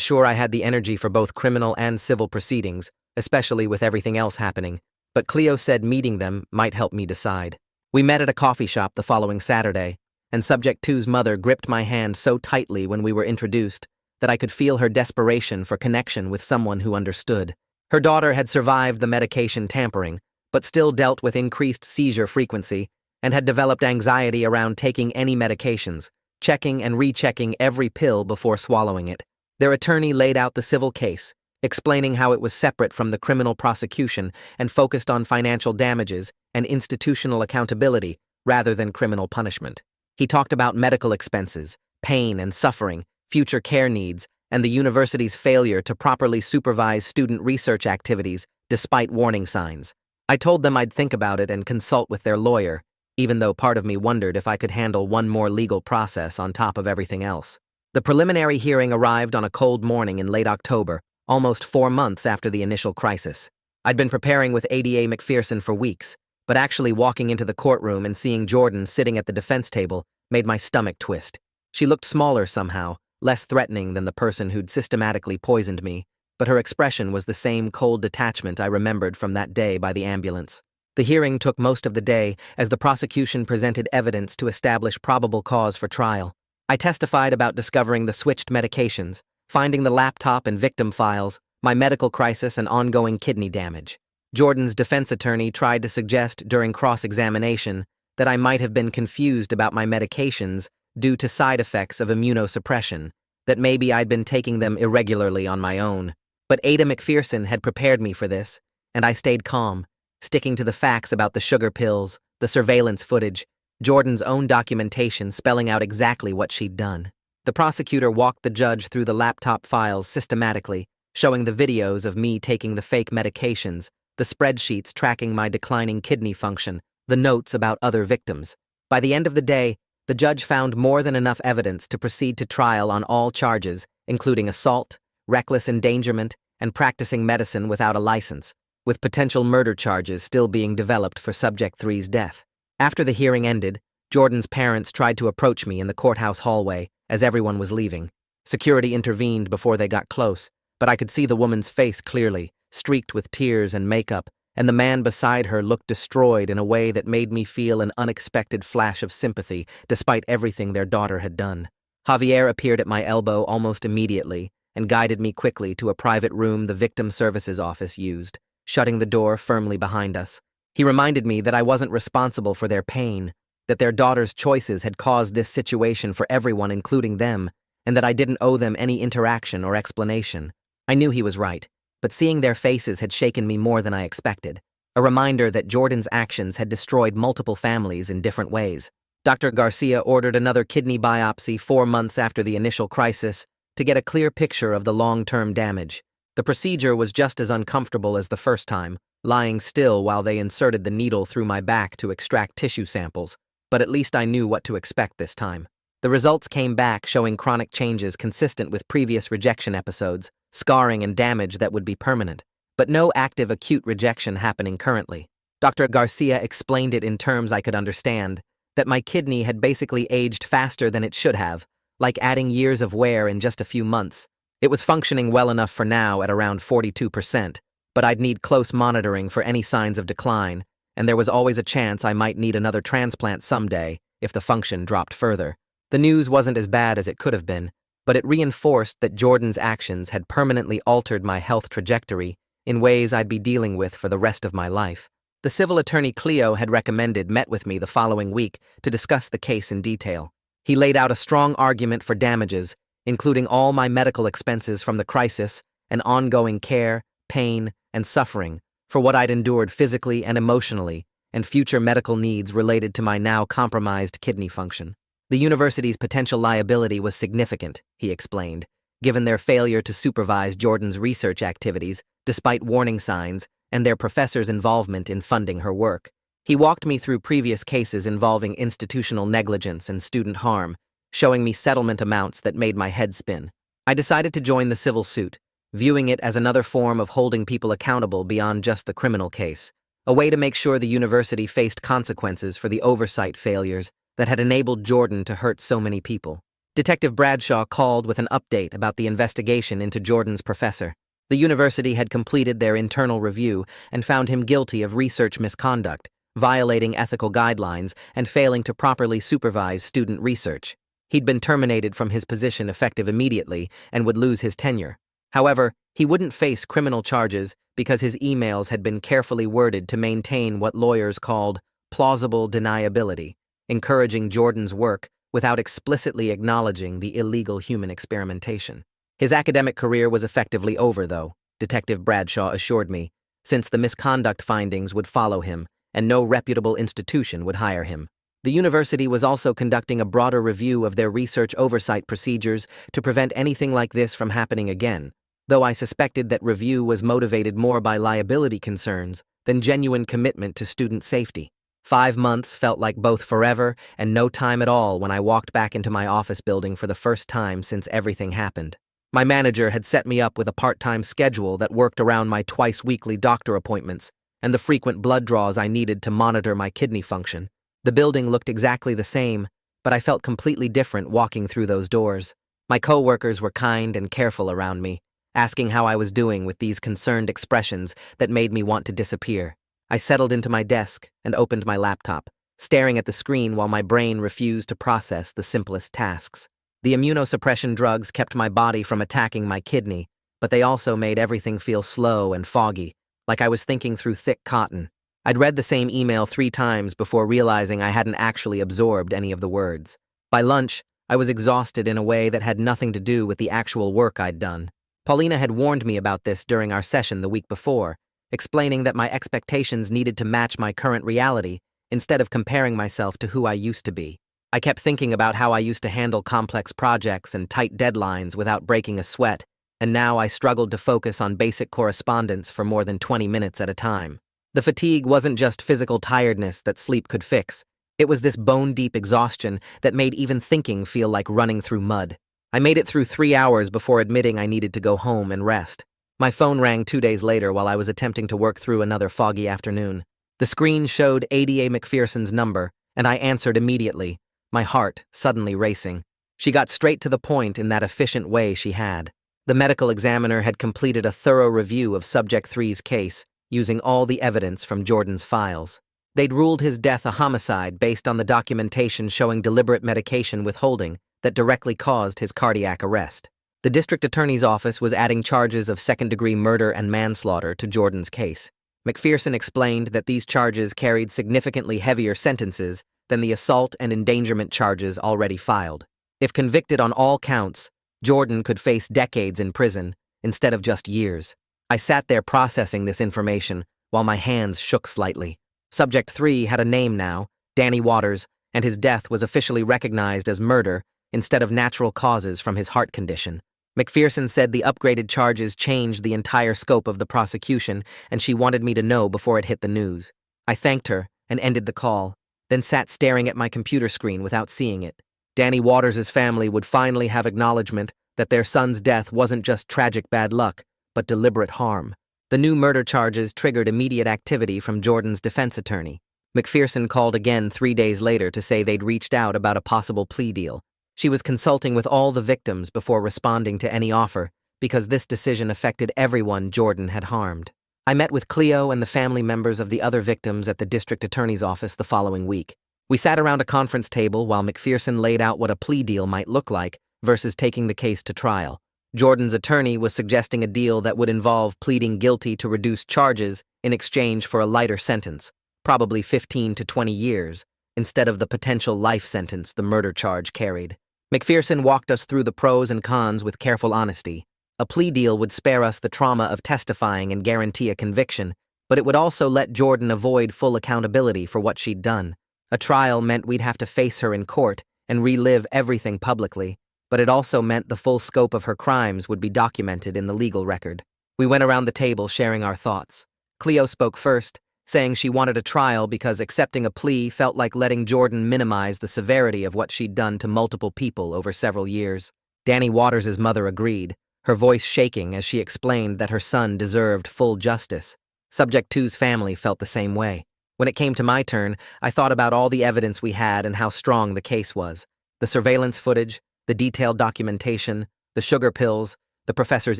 sure I had the energy for both criminal and civil proceedings, especially with everything else happening, but Cleo said meeting them might help me decide. We met at a coffee shop the following Saturday, and Subject 2's mother gripped my hand so tightly when we were introduced that I could feel her desperation for connection with someone who understood. Her daughter had survived the medication tampering, but still dealt with increased seizure frequency and had developed anxiety around taking any medications, checking and rechecking every pill before swallowing it. Their attorney laid out the civil case, explaining how it was separate from the criminal prosecution and focused on financial damages and institutional accountability rather than criminal punishment. He talked about medical expenses, pain and suffering, future care needs, and the university's failure to properly supervise student research activities despite warning signs. I told them I'd think about it and consult with their lawyer, even though part of me wondered if I could handle one more legal process on top of everything else. The preliminary hearing arrived on a cold morning in late October, almost 4 months after the initial crisis. I'd been preparing with ADA McPherson for weeks, but actually walking into the courtroom and seeing Jordan sitting at the defense table made my stomach twist. She looked smaller somehow, less threatening than the person who'd systematically poisoned me, but her expression was the same cold detachment I remembered from that day by the ambulance. The hearing took most of the day as the prosecution presented evidence to establish probable cause for trial. I testified about discovering the switched medications, finding the laptop and victim files, my medical crisis and ongoing kidney damage. Jordan's defense attorney tried to suggest during cross-examination that I might have been confused about my medications due to side effects of immunosuppression, that maybe I'd been taking them irregularly on my own. But Ada McPherson had prepared me for this, and I stayed calm, sticking to the facts about the sugar pills, the surveillance footage, Jordan's own documentation spelling out exactly what she'd done. The prosecutor walked the judge through the laptop files systematically, showing the videos of me taking the fake medications, the spreadsheets tracking my declining kidney function, the notes about other victims. By the end of the day, the judge found more than enough evidence to proceed to trial on all charges, including assault, reckless endangerment, and practicing medicine without a license, with potential murder charges still being developed for Subject 3's death. After the hearing ended, Jordan's parents tried to approach me in the courthouse hallway as everyone was leaving. Security intervened before they got close, but I could see the woman's face clearly, streaked with tears and makeup, and the man beside her looked destroyed in a way that made me feel an unexpected flash of sympathy despite everything their daughter had done. Javier appeared at my elbow almost immediately and guided me quickly to a private room the victim services office used, shutting the door firmly behind us. He reminded me that I wasn't responsible for their pain, that their daughter's choices had caused this situation for everyone, including them, and that I didn't owe them any interaction or explanation. I knew he was right, but seeing their faces had shaken me more than I expected, a reminder that Jordan's actions had destroyed multiple families in different ways. Dr. Garcia ordered another kidney biopsy 4 months after the initial crisis to get a clear picture of the long-term damage. The procedure was just as uncomfortable as the first time, lying still while they inserted the needle through my back to extract tissue samples, but at least I knew what to expect this time. The results came back showing chronic changes consistent with previous rejection episodes, scarring and damage that would be permanent, but no active acute rejection happening currently. Dr. Garcia explained it in terms I could understand, that my kidney had basically aged faster than it should have, like adding years of wear in just a few months. It was functioning well enough for now at around 42%, but I'd need close monitoring for any signs of decline, and there was always a chance I might need another transplant someday if the function dropped further. The news wasn't as bad as it could have been, but it reinforced that Jordan's actions had permanently altered my health trajectory in ways I'd be dealing with for the rest of my life. The civil attorney Cleo had recommended met with me the following week to discuss the case in detail. He laid out a strong argument for damages, including all my medical expenses from the crisis and ongoing care, pain, and suffering for what I'd endured physically and emotionally, and future medical needs related to my now compromised kidney function. The university's potential liability was significant, he explained, given their failure to supervise Jordan's research activities despite warning signs and their professors' involvement in funding her work. He walked me through previous cases involving institutional negligence and student harm, showing me settlement amounts that made my head spin. I decided to join the civil suit, viewing it as another form of holding people accountable beyond just the criminal case, a way to make sure the university faced consequences for the oversight failures that had enabled Jordan to hurt so many people. Detective Bradshaw called with an update about the investigation into Jordan's professor. The university had completed their internal review and found him guilty of research misconduct, violating ethical guidelines, and failing to properly supervise student research. He'd been terminated from his position effective immediately and would lose his tenure. However, he wouldn't face criminal charges because his emails had been carefully worded to maintain what lawyers called plausible deniability, encouraging Jordan's work without explicitly acknowledging the illegal human experimentation. His academic career was effectively over, though, Detective Bradshaw assured me, since the misconduct findings would follow him and no reputable institution would hire him. The university was also conducting a broader review of their research oversight procedures to prevent anything like this from happening again, though I suspected that review was motivated more by liability concerns than genuine commitment to student safety. 5 months felt like both forever and no time at all when I walked back into my office building for the first time since everything happened. My manager had set me up with a part-time schedule that worked around my twice-weekly doctor appointments and the frequent blood draws I needed to monitor my kidney function. The building looked exactly the same, but I felt completely different walking through those doors. My coworkers were kind and careful around me, asking how I was doing with these concerned expressions that made me want to disappear. I settled into my desk and opened my laptop, staring at the screen while my brain refused to process the simplest tasks. The immunosuppression drugs kept my body from attacking my kidney, but they also made everything feel slow and foggy, like I was thinking through thick cotton. I'd read the same email 3 times before realizing I hadn't actually absorbed any of the words. By lunch, I was exhausted in a way that had nothing to do with the actual work I'd done. Paulina had warned me about this during our session the week before, explaining that my expectations needed to match my current reality instead of comparing myself to who I used to be. I kept thinking about how I used to handle complex projects and tight deadlines without breaking a sweat, and now I struggled to focus on basic correspondence for more than 20 minutes at a time. The fatigue wasn't just physical tiredness that sleep could fix. It was this bone-deep exhaustion that made even thinking feel like running through mud. I made it through 3 hours before admitting I needed to go home and rest. My phone rang 2 days later while I was attempting to work through another foggy afternoon. The screen showed Ada McPherson's number, and I answered immediately, my heart suddenly racing. She got straight to the point in that efficient way she had. The medical examiner had completed a thorough review of Subject 3's case, using all the evidence from Jordan's files. They'd ruled his death a homicide based on the documentation showing deliberate medication withholding that directly caused his cardiac arrest. The district attorney's office was adding charges of second-degree murder and manslaughter to Jordan's case. McPherson explained that these charges carried significantly heavier sentences than the assault and endangerment charges already filed. If convicted on all counts, Jordan could face decades in prison instead of just years. I sat there processing this information while my hands shook slightly. Subject 3 had a name now, Danny Waters, and his death was officially recognized as murder instead of natural causes from his heart condition. McPherson said the upgraded charges changed the entire scope of the prosecution, and she wanted me to know before it hit the news. I thanked her and ended the call, then sat staring at my computer screen without seeing it. Danny Waters' family would finally have acknowledgement that their son's death wasn't just tragic bad luck, but deliberate harm. The new murder charges triggered immediate activity from Jordan's defense attorney. McPherson called again 3 days later to say they'd reached out about a possible plea deal. She was consulting with all the victims before responding to any offer, because this decision affected everyone Jordan had harmed. I met with Cleo and the family members of the other victims at the district attorney's office the following week. We sat around a conference table while McPherson laid out what a plea deal might look like versus taking the case to trial. Jordan's attorney was suggesting a deal that would involve pleading guilty to reduced charges in exchange for a lighter sentence, probably 15 to 20 years, instead of the potential life sentence the murder charge carried. McPherson walked us through the pros and cons with careful honesty. A plea deal would spare us the trauma of testifying and guarantee a conviction, but it would also let Jordan avoid full accountability for what she'd done. A trial meant we'd have to face her in court and relive everything publicly, but it also meant the full scope of her crimes would be documented in the legal record. We went around the table sharing our thoughts. Cleo spoke first, saying she wanted a trial because accepting a plea felt like letting Jordan minimize the severity of what she'd done to multiple people over several years. Danny Waters' mother agreed, her voice shaking as she explained that her son deserved full justice. Subject 2's family felt the same way. When it came to my turn, I thought about all the evidence we had and how strong the case was. The surveillance footage, the detailed documentation, the sugar pills, the professor's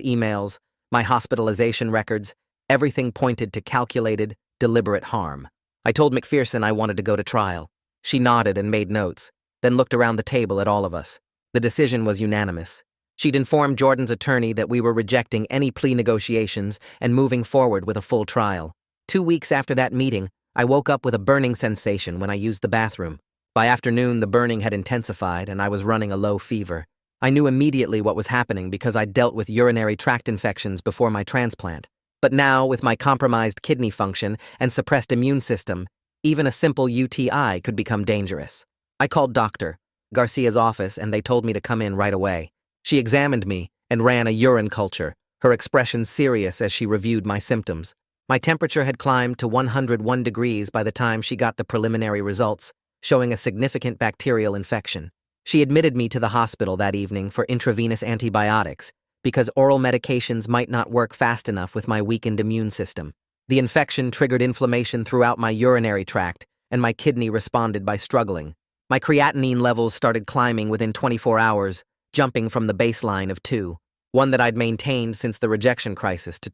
emails, my hospitalization records, everything pointed to calculated, deliberate harm. I told McPherson I wanted to go to trial. She nodded and made notes, then looked around the table at all of us. The decision was unanimous. She'd informed Jordan's attorney that we were rejecting any plea negotiations and moving forward with a full trial. 2 weeks after that meeting, I woke up with a burning sensation when I used the bathroom. By afternoon, the burning had intensified and I was running a low fever. I knew immediately what was happening because I'd dealt with urinary tract infections before my transplant. But now, with my compromised kidney function and suppressed immune system, even a simple UTI could become dangerous. I called Dr. Garcia's office and they told me to come in right away. She examined me and ran a urine culture, her expression serious as she reviewed my symptoms. My temperature had climbed to 101 degrees by the time she got the preliminary results, showing a significant bacterial infection. She admitted me to the hospital that evening for intravenous antibiotics because oral medications might not work fast enough with my weakened immune system. The infection triggered inflammation throughout my urinary tract, and my kidney responded by struggling. My creatinine levels started climbing within 24 hours, jumping from the baseline of 2, one that I'd maintained since the rejection crisis, to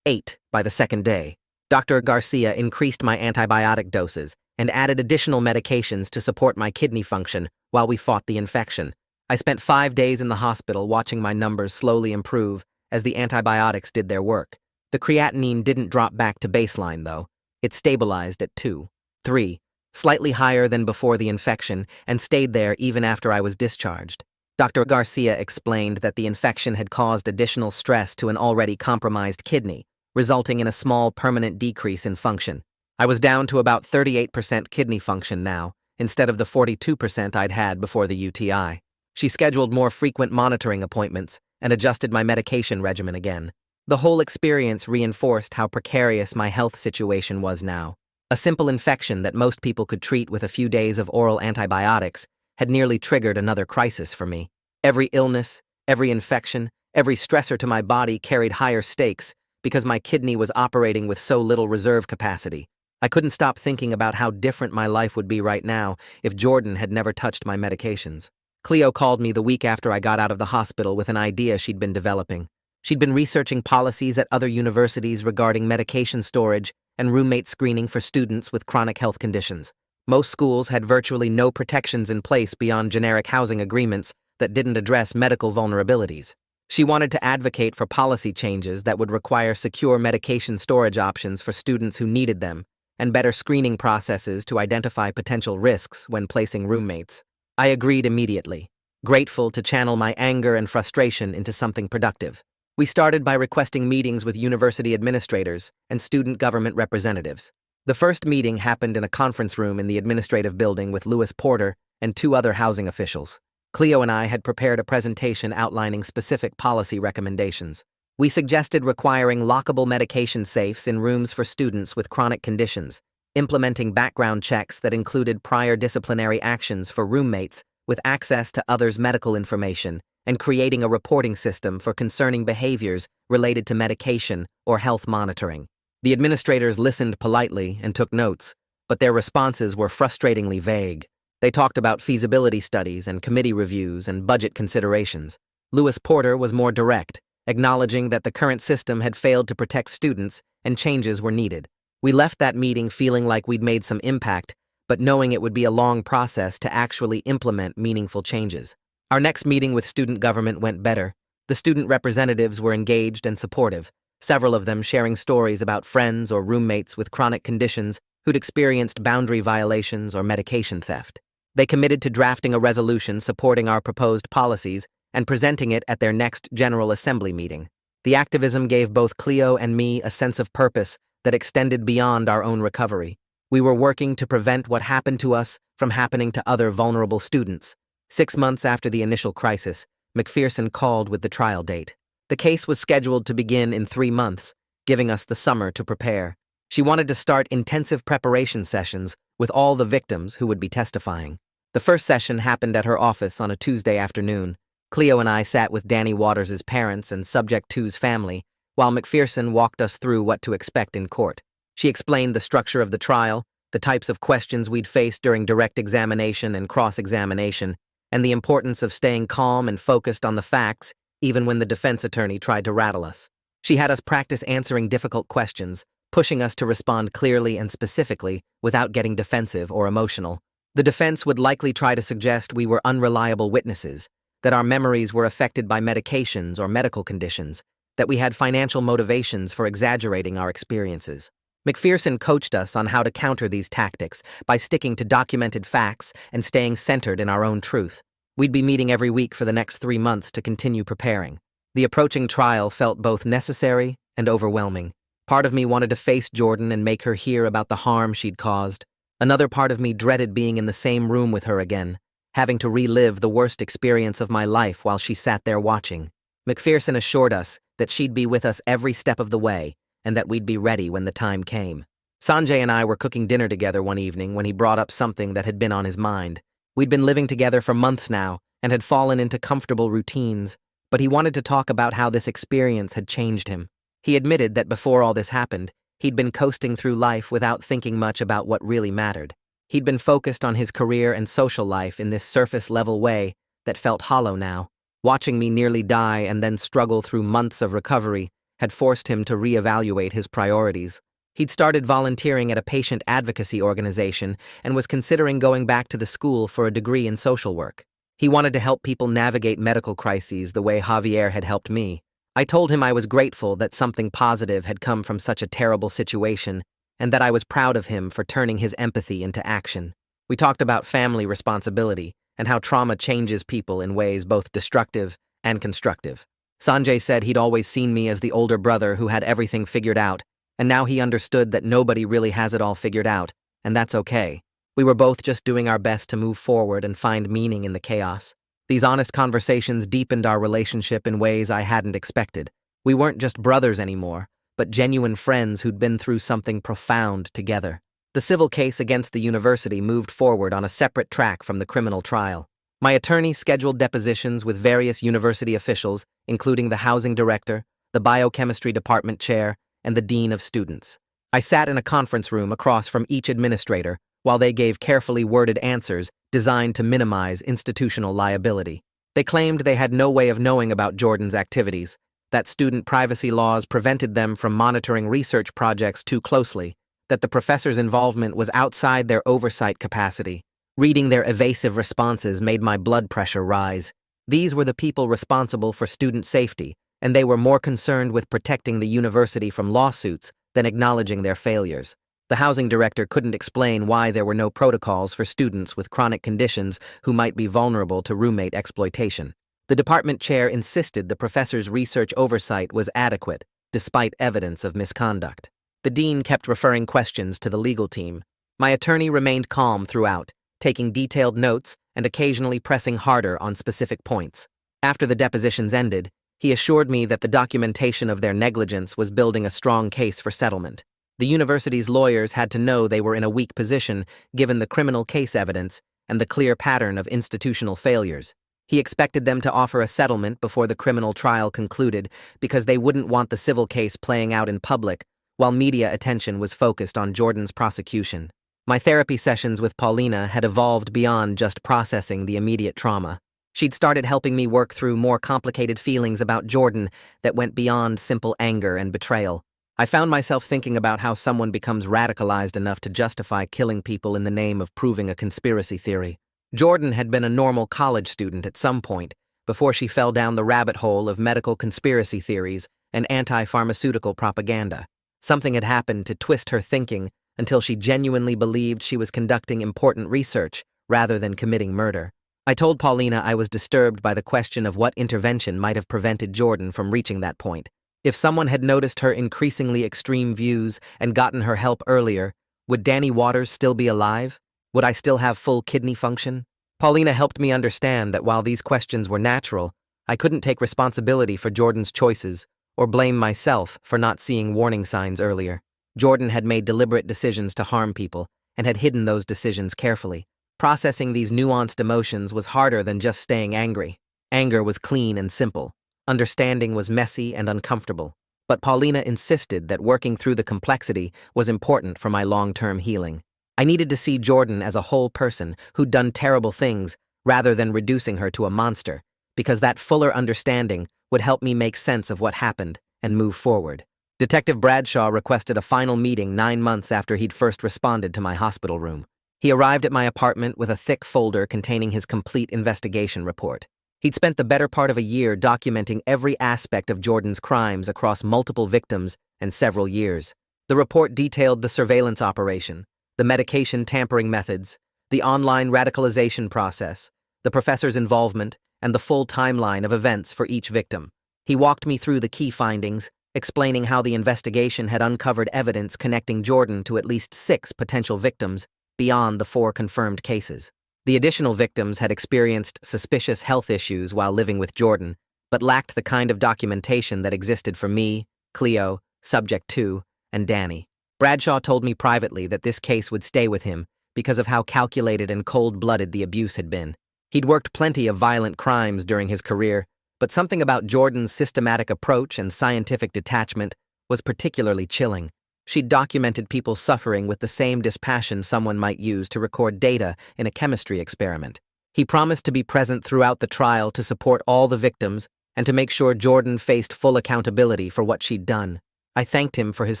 2.8 by the second day. Dr. Garcia increased my antibiotic doses and added additional medications to support my kidney function while we fought the infection. I spent 5 days in the hospital watching my numbers slowly improve as the antibiotics did their work. The creatinine didn't drop back to baseline, though. It stabilized at 2.3, slightly higher than before the infection, and stayed there even after I was discharged. Dr. Garcia explained that the infection had caused additional stress to an already compromised kidney, resulting in a small permanent decrease in function. I was down to about 38% kidney function now, instead of the 42% I'd had before the UTI. She scheduled more frequent monitoring appointments and adjusted my medication regimen again. The whole experience reinforced how precarious my health situation was now. A simple infection that most people could treat with a few days of oral antibiotics had nearly triggered another crisis for me. Every illness, every infection, every stressor to my body carried higher stakes because my kidney was operating with so little reserve capacity. I couldn't stop thinking about how different my life would be right now if Jordan had never touched my medications. Cleo called me the week after I got out of the hospital with an idea she'd been developing. She'd been researching policies at other universities regarding medication storage and roommate screening for students with chronic health conditions. Most schools had virtually no protections in place beyond generic housing agreements that didn't address medical vulnerabilities. She wanted to advocate for policy changes that would require secure medication storage options for students who needed them, and better screening processes to identify potential risks when placing roommates. I agreed immediately, grateful to channel my anger and frustration into something productive. We started by requesting meetings with university administrators and student government representatives. The first meeting happened in a conference room in the administrative building with Lewis Porter and 2 other housing officials. Cleo and I had prepared a presentation outlining specific policy recommendations. We suggested requiring lockable medication safes in rooms for students with chronic conditions, implementing background checks that included prior disciplinary actions for roommates with access to others' medical information, and creating a reporting system for concerning behaviors related to medication or health monitoring. The administrators listened politely and took notes, but their responses were frustratingly vague. They talked about feasibility studies and committee reviews and budget considerations. Lewis Porter was more direct, acknowledging that the current system had failed to protect students and changes were needed. We left that meeting feeling like we'd made some impact, but knowing it would be a long process to actually implement meaningful changes. Our next meeting with student government went better. The student representatives were engaged and supportive, several of them sharing stories about friends or roommates with chronic conditions who'd experienced boundary violations or medication theft. They committed to drafting a resolution supporting our proposed policies and presenting it at their next General Assembly meeting. The activism gave both Cleo and me a sense of purpose that extended beyond our own recovery. We were working to prevent what happened to us from happening to other vulnerable students. 6 months after the initial crisis, McPherson called with the trial date. The case was scheduled to begin in 3 months, giving us the summer to prepare. She wanted to start intensive preparation sessions with all the victims who would be testifying. The first session happened at her office on a Tuesday afternoon. Cleo and I sat with Danny Waters' parents and Subject 2's family, while McPherson walked us through what to expect in court. She explained the structure of the trial, the types of questions we'd face during direct examination and cross-examination, and the importance of staying calm and focused on the facts, even when the defense attorney tried to rattle us. She had us practice answering difficult questions, pushing us to respond clearly and specifically without getting defensive or emotional. The defense would likely try to suggest we were unreliable witnesses, that our memories were affected by medications or medical conditions, that we had financial motivations for exaggerating our experiences. McPherson coached us on how to counter these tactics by sticking to documented facts and staying centered in our own truth. We'd be meeting every week for the next 3 months to continue preparing. The approaching trial felt both necessary and overwhelming. Part of me wanted to face Jordan and make her hear about the harm she'd caused. Another part of me dreaded being in the same room with her again, having to relive the worst experience of my life while she sat there watching. McPherson assured us that she'd be with us every step of the way and that we'd be ready when the time came. Sanjay and I were cooking dinner together one evening when he brought up something that had been on his mind. We'd been living together for months now and had fallen into comfortable routines, but he wanted to talk about how this experience had changed him. He admitted that before all this happened, he'd been coasting through life without thinking much about what really mattered. He'd been focused on his career and social life in this surface-level way that felt hollow now. Watching me nearly die and then struggle through months of recovery had forced him to reevaluate his priorities. He'd started volunteering at a patient advocacy organization and was considering going back to the school for a degree in social work. He wanted to help people navigate medical crises the way Javier had helped me. I told him I was grateful that something positive had come from such a terrible situation and that I was proud of him for turning his empathy into action. We talked about family responsibility and how trauma changes people in ways both destructive and constructive. Sanjay said he'd always seen me as the older brother who had everything figured out, and now he understood that nobody really has it all figured out, and that's okay. We were both just doing our best to move forward and find meaning in the chaos. These honest conversations deepened our relationship in ways I hadn't expected. We weren't just brothers anymore, but genuine friends who'd been through something profound together. The civil case against the university moved forward on a separate track from the criminal trial. My attorney scheduled depositions with various university officials, including the housing director, the biochemistry department chair, and the dean of students. I sat in a conference room across from each administrator while they gave carefully worded answers designed to minimize institutional liability. They claimed they had no way of knowing about Jordan's activities, that student privacy laws prevented them from monitoring research projects too closely, that the professors' involvement was outside their oversight capacity. Reading their evasive responses made my blood pressure rise. These were the people responsible for student safety, and they were more concerned with protecting the university from lawsuits than acknowledging their failures. The housing director couldn't explain why there were no protocols for students with chronic conditions who might be vulnerable to roommate exploitation. The department chair insisted the professor's research oversight was adequate, despite evidence of misconduct. The dean kept referring questions to the legal team. My attorney remained calm throughout, taking detailed notes and occasionally pressing harder on specific points. After the depositions ended, he assured me that the documentation of their negligence was building a strong case for settlement. The university's lawyers had to know they were in a weak position given the criminal case evidence and the clear pattern of institutional failures. He expected them to offer a settlement before the criminal trial concluded because they wouldn't want the civil case playing out in public while media attention was focused on Jordan's prosecution. My therapy sessions with Paulina had evolved beyond just processing the immediate trauma. She'd started helping me work through more complicated feelings about Jordan that went beyond simple anger and betrayal. I found myself thinking about how someone becomes radicalized enough to justify killing people in the name of proving a conspiracy theory. Jordan had been a normal college student at some point, before she fell down the rabbit hole of medical conspiracy theories and anti-pharmaceutical propaganda. Something had happened to twist her thinking until she genuinely believed she was conducting important research rather than committing murder. I told Paulina I was disturbed by the question of what intervention might have prevented Jordan from reaching that point. If someone had noticed her increasingly extreme views and gotten her help earlier, would Danny Waters still be alive? Would I still have full kidney function? Paulina helped me understand that while these questions were natural, I couldn't take responsibility for Jordan's choices or blame myself for not seeing warning signs earlier. Jordan had made deliberate decisions to harm people and had hidden those decisions carefully. Processing these nuanced emotions was harder than just staying angry. Anger was clean and simple. Understanding was messy and uncomfortable. But Paulina insisted that working through the complexity was important for my long-term healing. I needed to see Jordan as a whole person who'd done terrible things, rather than reducing her to a monster, because that fuller understanding would help me make sense of what happened and move forward. Detective Bradshaw requested a final meeting 9 months after he'd first responded to my hospital room. He arrived at my apartment with a thick folder containing his complete investigation report. He'd spent the better part of a year documenting every aspect of Jordan's crimes across multiple victims and several years. The report detailed the surveillance operation, the medication tampering methods, the online radicalization process, the professor's involvement, and the full timeline of events for each victim. He walked me through the key findings, explaining how the investigation had uncovered evidence connecting Jordan to at least 6 potential victims beyond the 4 confirmed cases. The additional victims had experienced suspicious health issues while living with Jordan, but lacked the kind of documentation that existed for me, Cleo, Subject 2, and Danny. Bradshaw told me privately that this case would stay with him because of how calculated and cold-blooded the abuse had been. He'd worked plenty of violent crimes during his career, but something about Jordan's systematic approach and scientific detachment was particularly chilling. She'd documented people's suffering with the same dispassion someone might use to record data in a chemistry experiment. He promised to be present throughout the trial to support all the victims and to make sure Jordan faced full accountability for what she'd done. I thanked him for his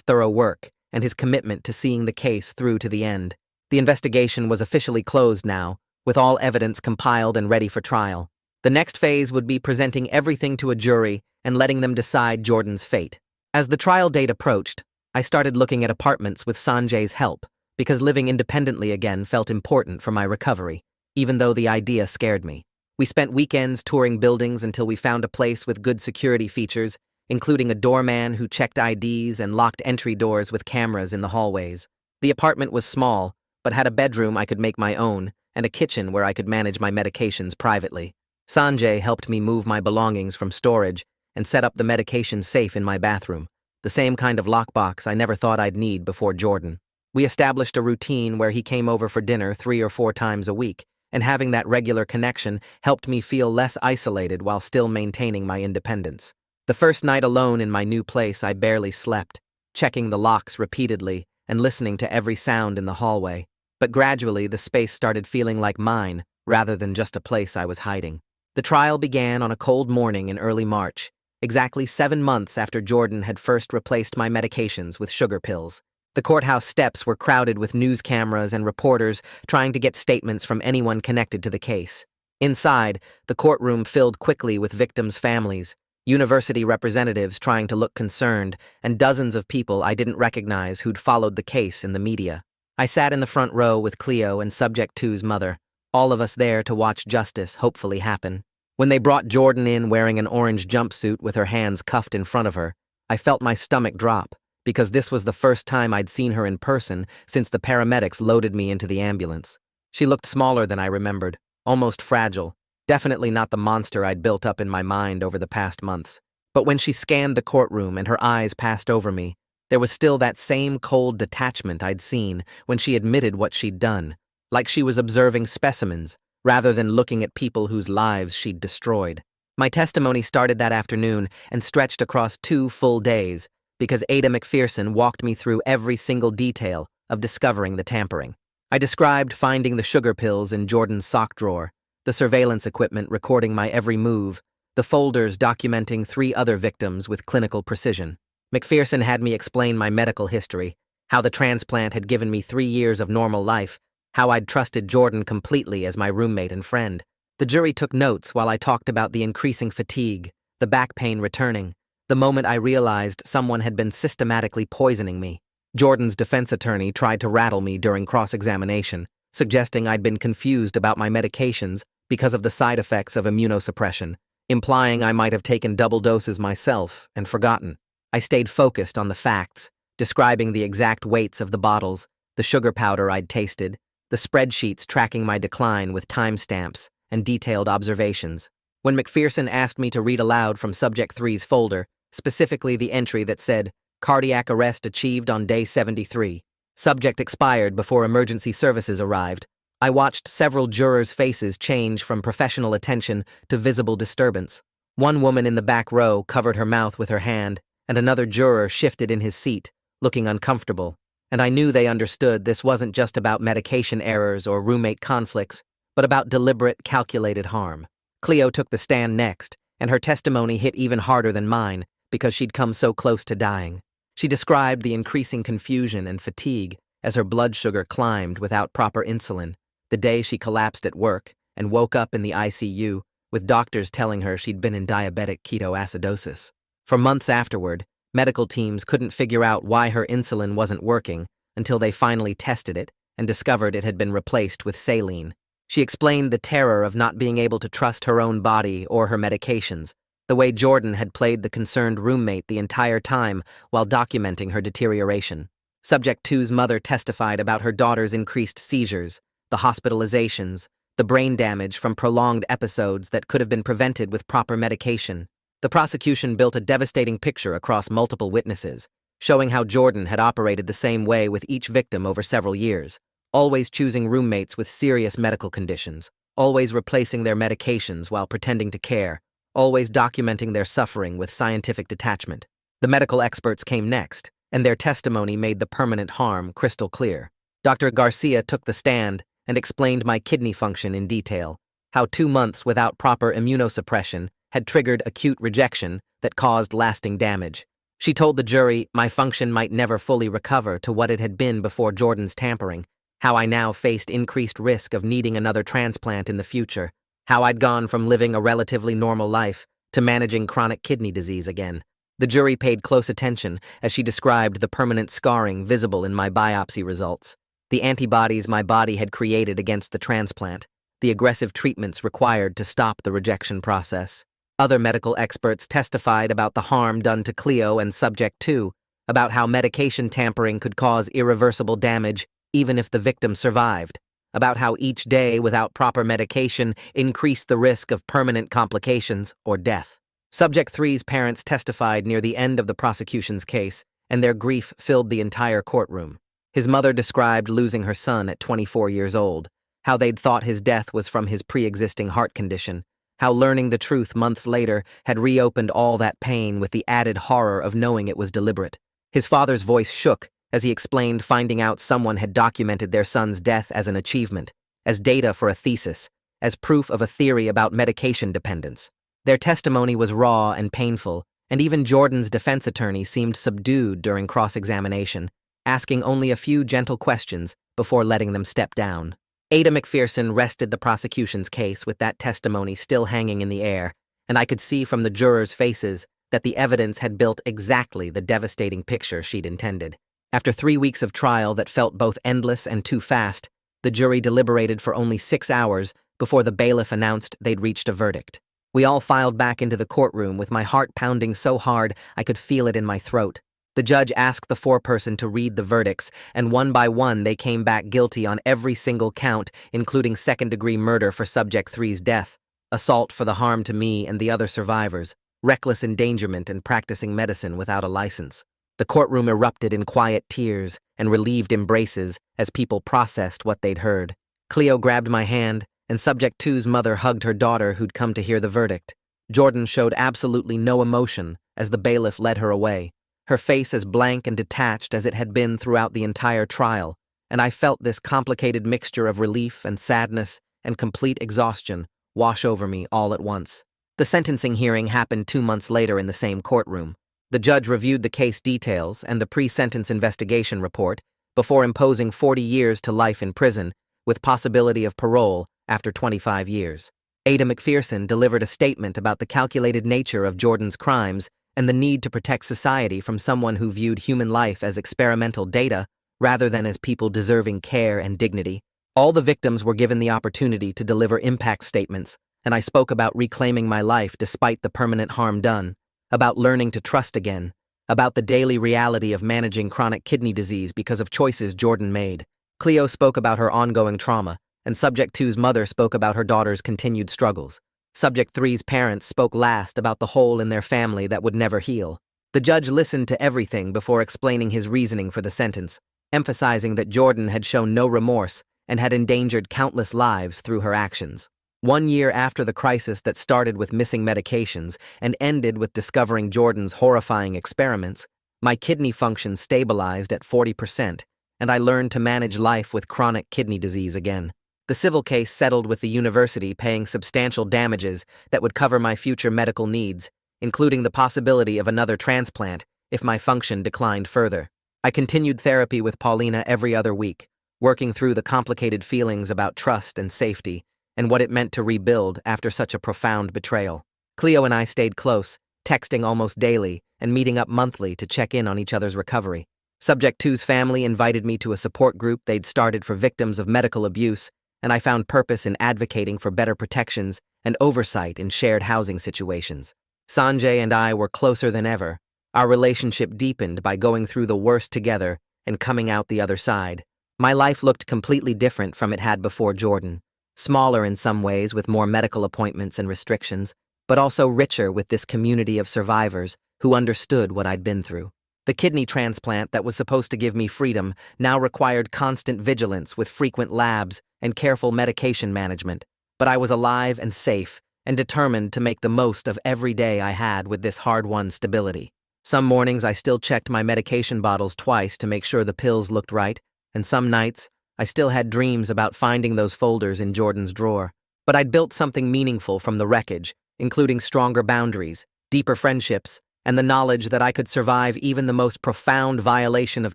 thorough work and his commitment to seeing the case through to the end. The investigation was officially closed now, with all evidence compiled and ready for trial. The next phase would be presenting everything to a jury and letting them decide Jordan's fate. As the trial date approached, I started looking at apartments with Sanjay's help, because living independently again felt important for my recovery, even though the idea scared me. We spent weekends touring buildings until we found a place with good security features, including a doorman who checked IDs and locked entry doors with cameras in the hallways. The apartment was small, but had a bedroom I could make my own, and a kitchen where I could manage my medications privately. Sanjay helped me move my belongings from storage and set up the medication safe in my bathroom, the same kind of lockbox I never thought I'd need before Jordan. We established a routine where he came over for dinner 3 or 4 times a week, and having that regular connection helped me feel less isolated while still maintaining my independence. The first night alone in my new place, I barely slept, checking the locks repeatedly and listening to every sound in the hallway. But gradually, the space started feeling like mine, rather than just a place I was hiding. The trial began on a cold morning in early March, exactly 7 months after Jordan had first replaced my medications with sugar pills. The courthouse steps were crowded with news cameras and reporters trying to get statements from anyone connected to the case. Inside, the courtroom filled quickly with victims' families, university representatives trying to look concerned, and dozens of people I didn't recognize who'd followed the case in the media. I sat in the front row with Cleo and Subject 2's mother, all of us there to watch justice hopefully happen. When they brought Jordan in wearing an orange jumpsuit with her hands cuffed in front of her, I felt my stomach drop, because this was the first time I'd seen her in person since the paramedics loaded me into the ambulance. She looked smaller than I remembered, almost fragile, definitely not the monster I'd built up in my mind over the past months. But when she scanned the courtroom and her eyes passed over me, there was still that same cold detachment I'd seen when she admitted what she'd done, like she was observing specimens rather than looking at people whose lives she'd destroyed. My testimony started that afternoon and stretched across 2 full days, because Ada McPherson walked me through every single detail of discovering the tampering. I described finding the sugar pills in Jordan's sock drawer, the surveillance equipment recording my every move, the folders documenting 3 other victims with clinical precision. McPherson had me explain my medical history, how the transplant had given me 3 years of normal life, how I'd trusted Jordan completely as my roommate and friend. The jury took notes while I talked about the increasing fatigue, the back pain returning, the moment I realized someone had been systematically poisoning me. Jordan's defense attorney tried to rattle me during cross-examination, suggesting I'd been confused about my medications because of the side effects of immunosuppression, implying I might have taken double doses myself and forgotten. I stayed focused on the facts, describing the exact weights of the bottles, the sugar powder I'd tasted, the spreadsheets tracking my decline with timestamps and detailed observations. When McPherson asked me to read aloud from Subject 3's folder, specifically the entry that said, "Cardiac arrest achieved on day 73. Subject expired before emergency services arrived," I watched several jurors' faces change from professional attention to visible disturbance. One woman in the back row covered her mouth with her hand, and another juror shifted in his seat, looking uncomfortable. And I knew they understood this wasn't just about medication errors or roommate conflicts, but about deliberate, calculated harm. Cleo took the stand next, and her testimony hit even harder than mine because she'd come so close to dying. She described the increasing confusion and fatigue as her blood sugar climbed without proper insulin, the day she collapsed at work and woke up in the ICU with doctors telling her she'd been in diabetic ketoacidosis. For months afterward, medical teams couldn't figure out why her insulin wasn't working until they finally tested it and discovered it had been replaced with saline. She explained the terror of not being able to trust her own body or her medications, the way Jordan had played the concerned roommate the entire time while documenting her deterioration. Subject 2's mother testified about her daughter's increased seizures, the hospitalizations, the brain damage from prolonged episodes that could have been prevented with proper medication. The prosecution built a devastating picture across multiple witnesses, showing how Jordan had operated the same way with each victim over several years, always choosing roommates with serious medical conditions, always replacing their medications while pretending to care, always documenting their suffering with scientific detachment. The medical experts came next, and their testimony made the permanent harm crystal clear. Dr. Garcia took the stand and explained my kidney function in detail, how 2 months without proper immunosuppression had triggered acute rejection that caused lasting damage. She told the jury my function might never fully recover to what it had been before Jordan's tampering, how I now faced increased risk of needing another transplant in the future, how I'd gone from living a relatively normal life to managing chronic kidney disease again. The jury paid close attention as she described the permanent scarring visible in my biopsy results, the antibodies my body had created against the transplant, the aggressive treatments required to stop the rejection process. Other medical experts testified about the harm done to Cleo and Subject 2, about how medication tampering could cause irreversible damage even if the victim survived, about how each day without proper medication increased the risk of permanent complications or death. Subject 3's parents testified near the end of the prosecution's case, and their grief filled the entire courtroom. His mother described losing her son at 24 years old, how they'd thought his death was from his pre-existing heart condition, how learning the truth months later had reopened all that pain with the added horror of knowing it was deliberate. His father's voice shook as he explained finding out someone had documented their son's death as an achievement, as data for a thesis, as proof of a theory about medication dependence. Their testimony was raw and painful, and even Jordan's defense attorney seemed subdued during cross-examination, asking only a few gentle questions before letting them step down. Ada McPherson rested the prosecution's case with that testimony still hanging in the air, and I could see from the jurors' faces that the evidence had built exactly the devastating picture she'd intended. After 3 weeks of trial that felt both endless and too fast, the jury deliberated for only 6 hours before the bailiff announced they'd reached a verdict. We all filed back into the courtroom with my heart pounding so hard I could feel it in my throat. The judge asked the foreperson to read the verdicts, and one by one they came back guilty on every single count, including second-degree murder for Subject 3's death, assault for the harm to me and the other survivors, reckless endangerment, and practicing medicine without a license. The courtroom erupted in quiet tears and relieved embraces as people processed what they'd heard. Cleo grabbed my hand, and Subject 2's mother hugged her daughter who'd come to hear the verdict. Jordan showed absolutely no emotion as the bailiff led her away, her face as blank and detached as it had been throughout the entire trial, and I felt this complicated mixture of relief and sadness and complete exhaustion wash over me all at once. The sentencing hearing happened 2 months later in the same courtroom. The judge reviewed the case details and the pre-sentence investigation report before imposing 40 years to life in prison with possibility of parole after 25 years. Ada McPherson delivered a statement about the calculated nature of Jordan's crimes and the need to protect society from someone who viewed human life as experimental data rather than as people deserving care and dignity. All the victims were given the opportunity to deliver impact statements, and I spoke about reclaiming my life despite the permanent harm done, about learning to trust again, about the daily reality of managing chronic kidney disease because of choices Jordan made. Cleo spoke about her ongoing trauma, and Subject 2's mother spoke about her daughter's continued struggles. Subject 3's parents spoke last about the hole in their family that would never heal. The judge listened to everything before explaining his reasoning for the sentence, emphasizing that Jordan had shown no remorse and had endangered countless lives through her actions. 1 year after the crisis that started with missing medications and ended with discovering Jordan's horrifying experiments, my kidney function stabilized at 40%, and I learned to manage life with chronic kidney disease again. The civil case settled with the university paying substantial damages that would cover my future medical needs, including the possibility of another transplant if my function declined further. I continued therapy with Paulina every other week, working through the complicated feelings about trust and safety and what it meant to rebuild after such a profound betrayal. Cleo and I stayed close, texting almost daily and meeting up monthly to check in on each other's recovery. Subject 2's family invited me to a support group they'd started for victims of medical abuse, and I found purpose in advocating for better protections and oversight in shared housing situations. Sanjay and I were closer than ever. Our relationship deepened by going through the worst together and coming out the other side. My life looked completely different from it had before Jordan, smaller in some ways with more medical appointments and restrictions, but also richer with this community of survivors who understood what I'd been through. The kidney transplant that was supposed to give me freedom now required constant vigilance with frequent labs and careful medication management, but I was alive and safe and determined to make the most of every day I had with this hard-won stability. Some mornings I still checked my medication bottles twice to make sure the pills looked right, and some nights I still had dreams about finding those folders in Jordan's drawer. But I'd built something meaningful from the wreckage, including stronger boundaries, deeper friendships, and the knowledge that I could survive even the most profound violation of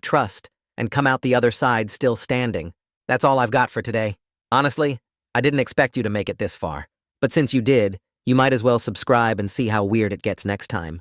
trust and come out the other side still standing. That's all I've got for today. Honestly, I didn't expect you to make it this far. But since you did, you might as well subscribe and see how weird it gets next time.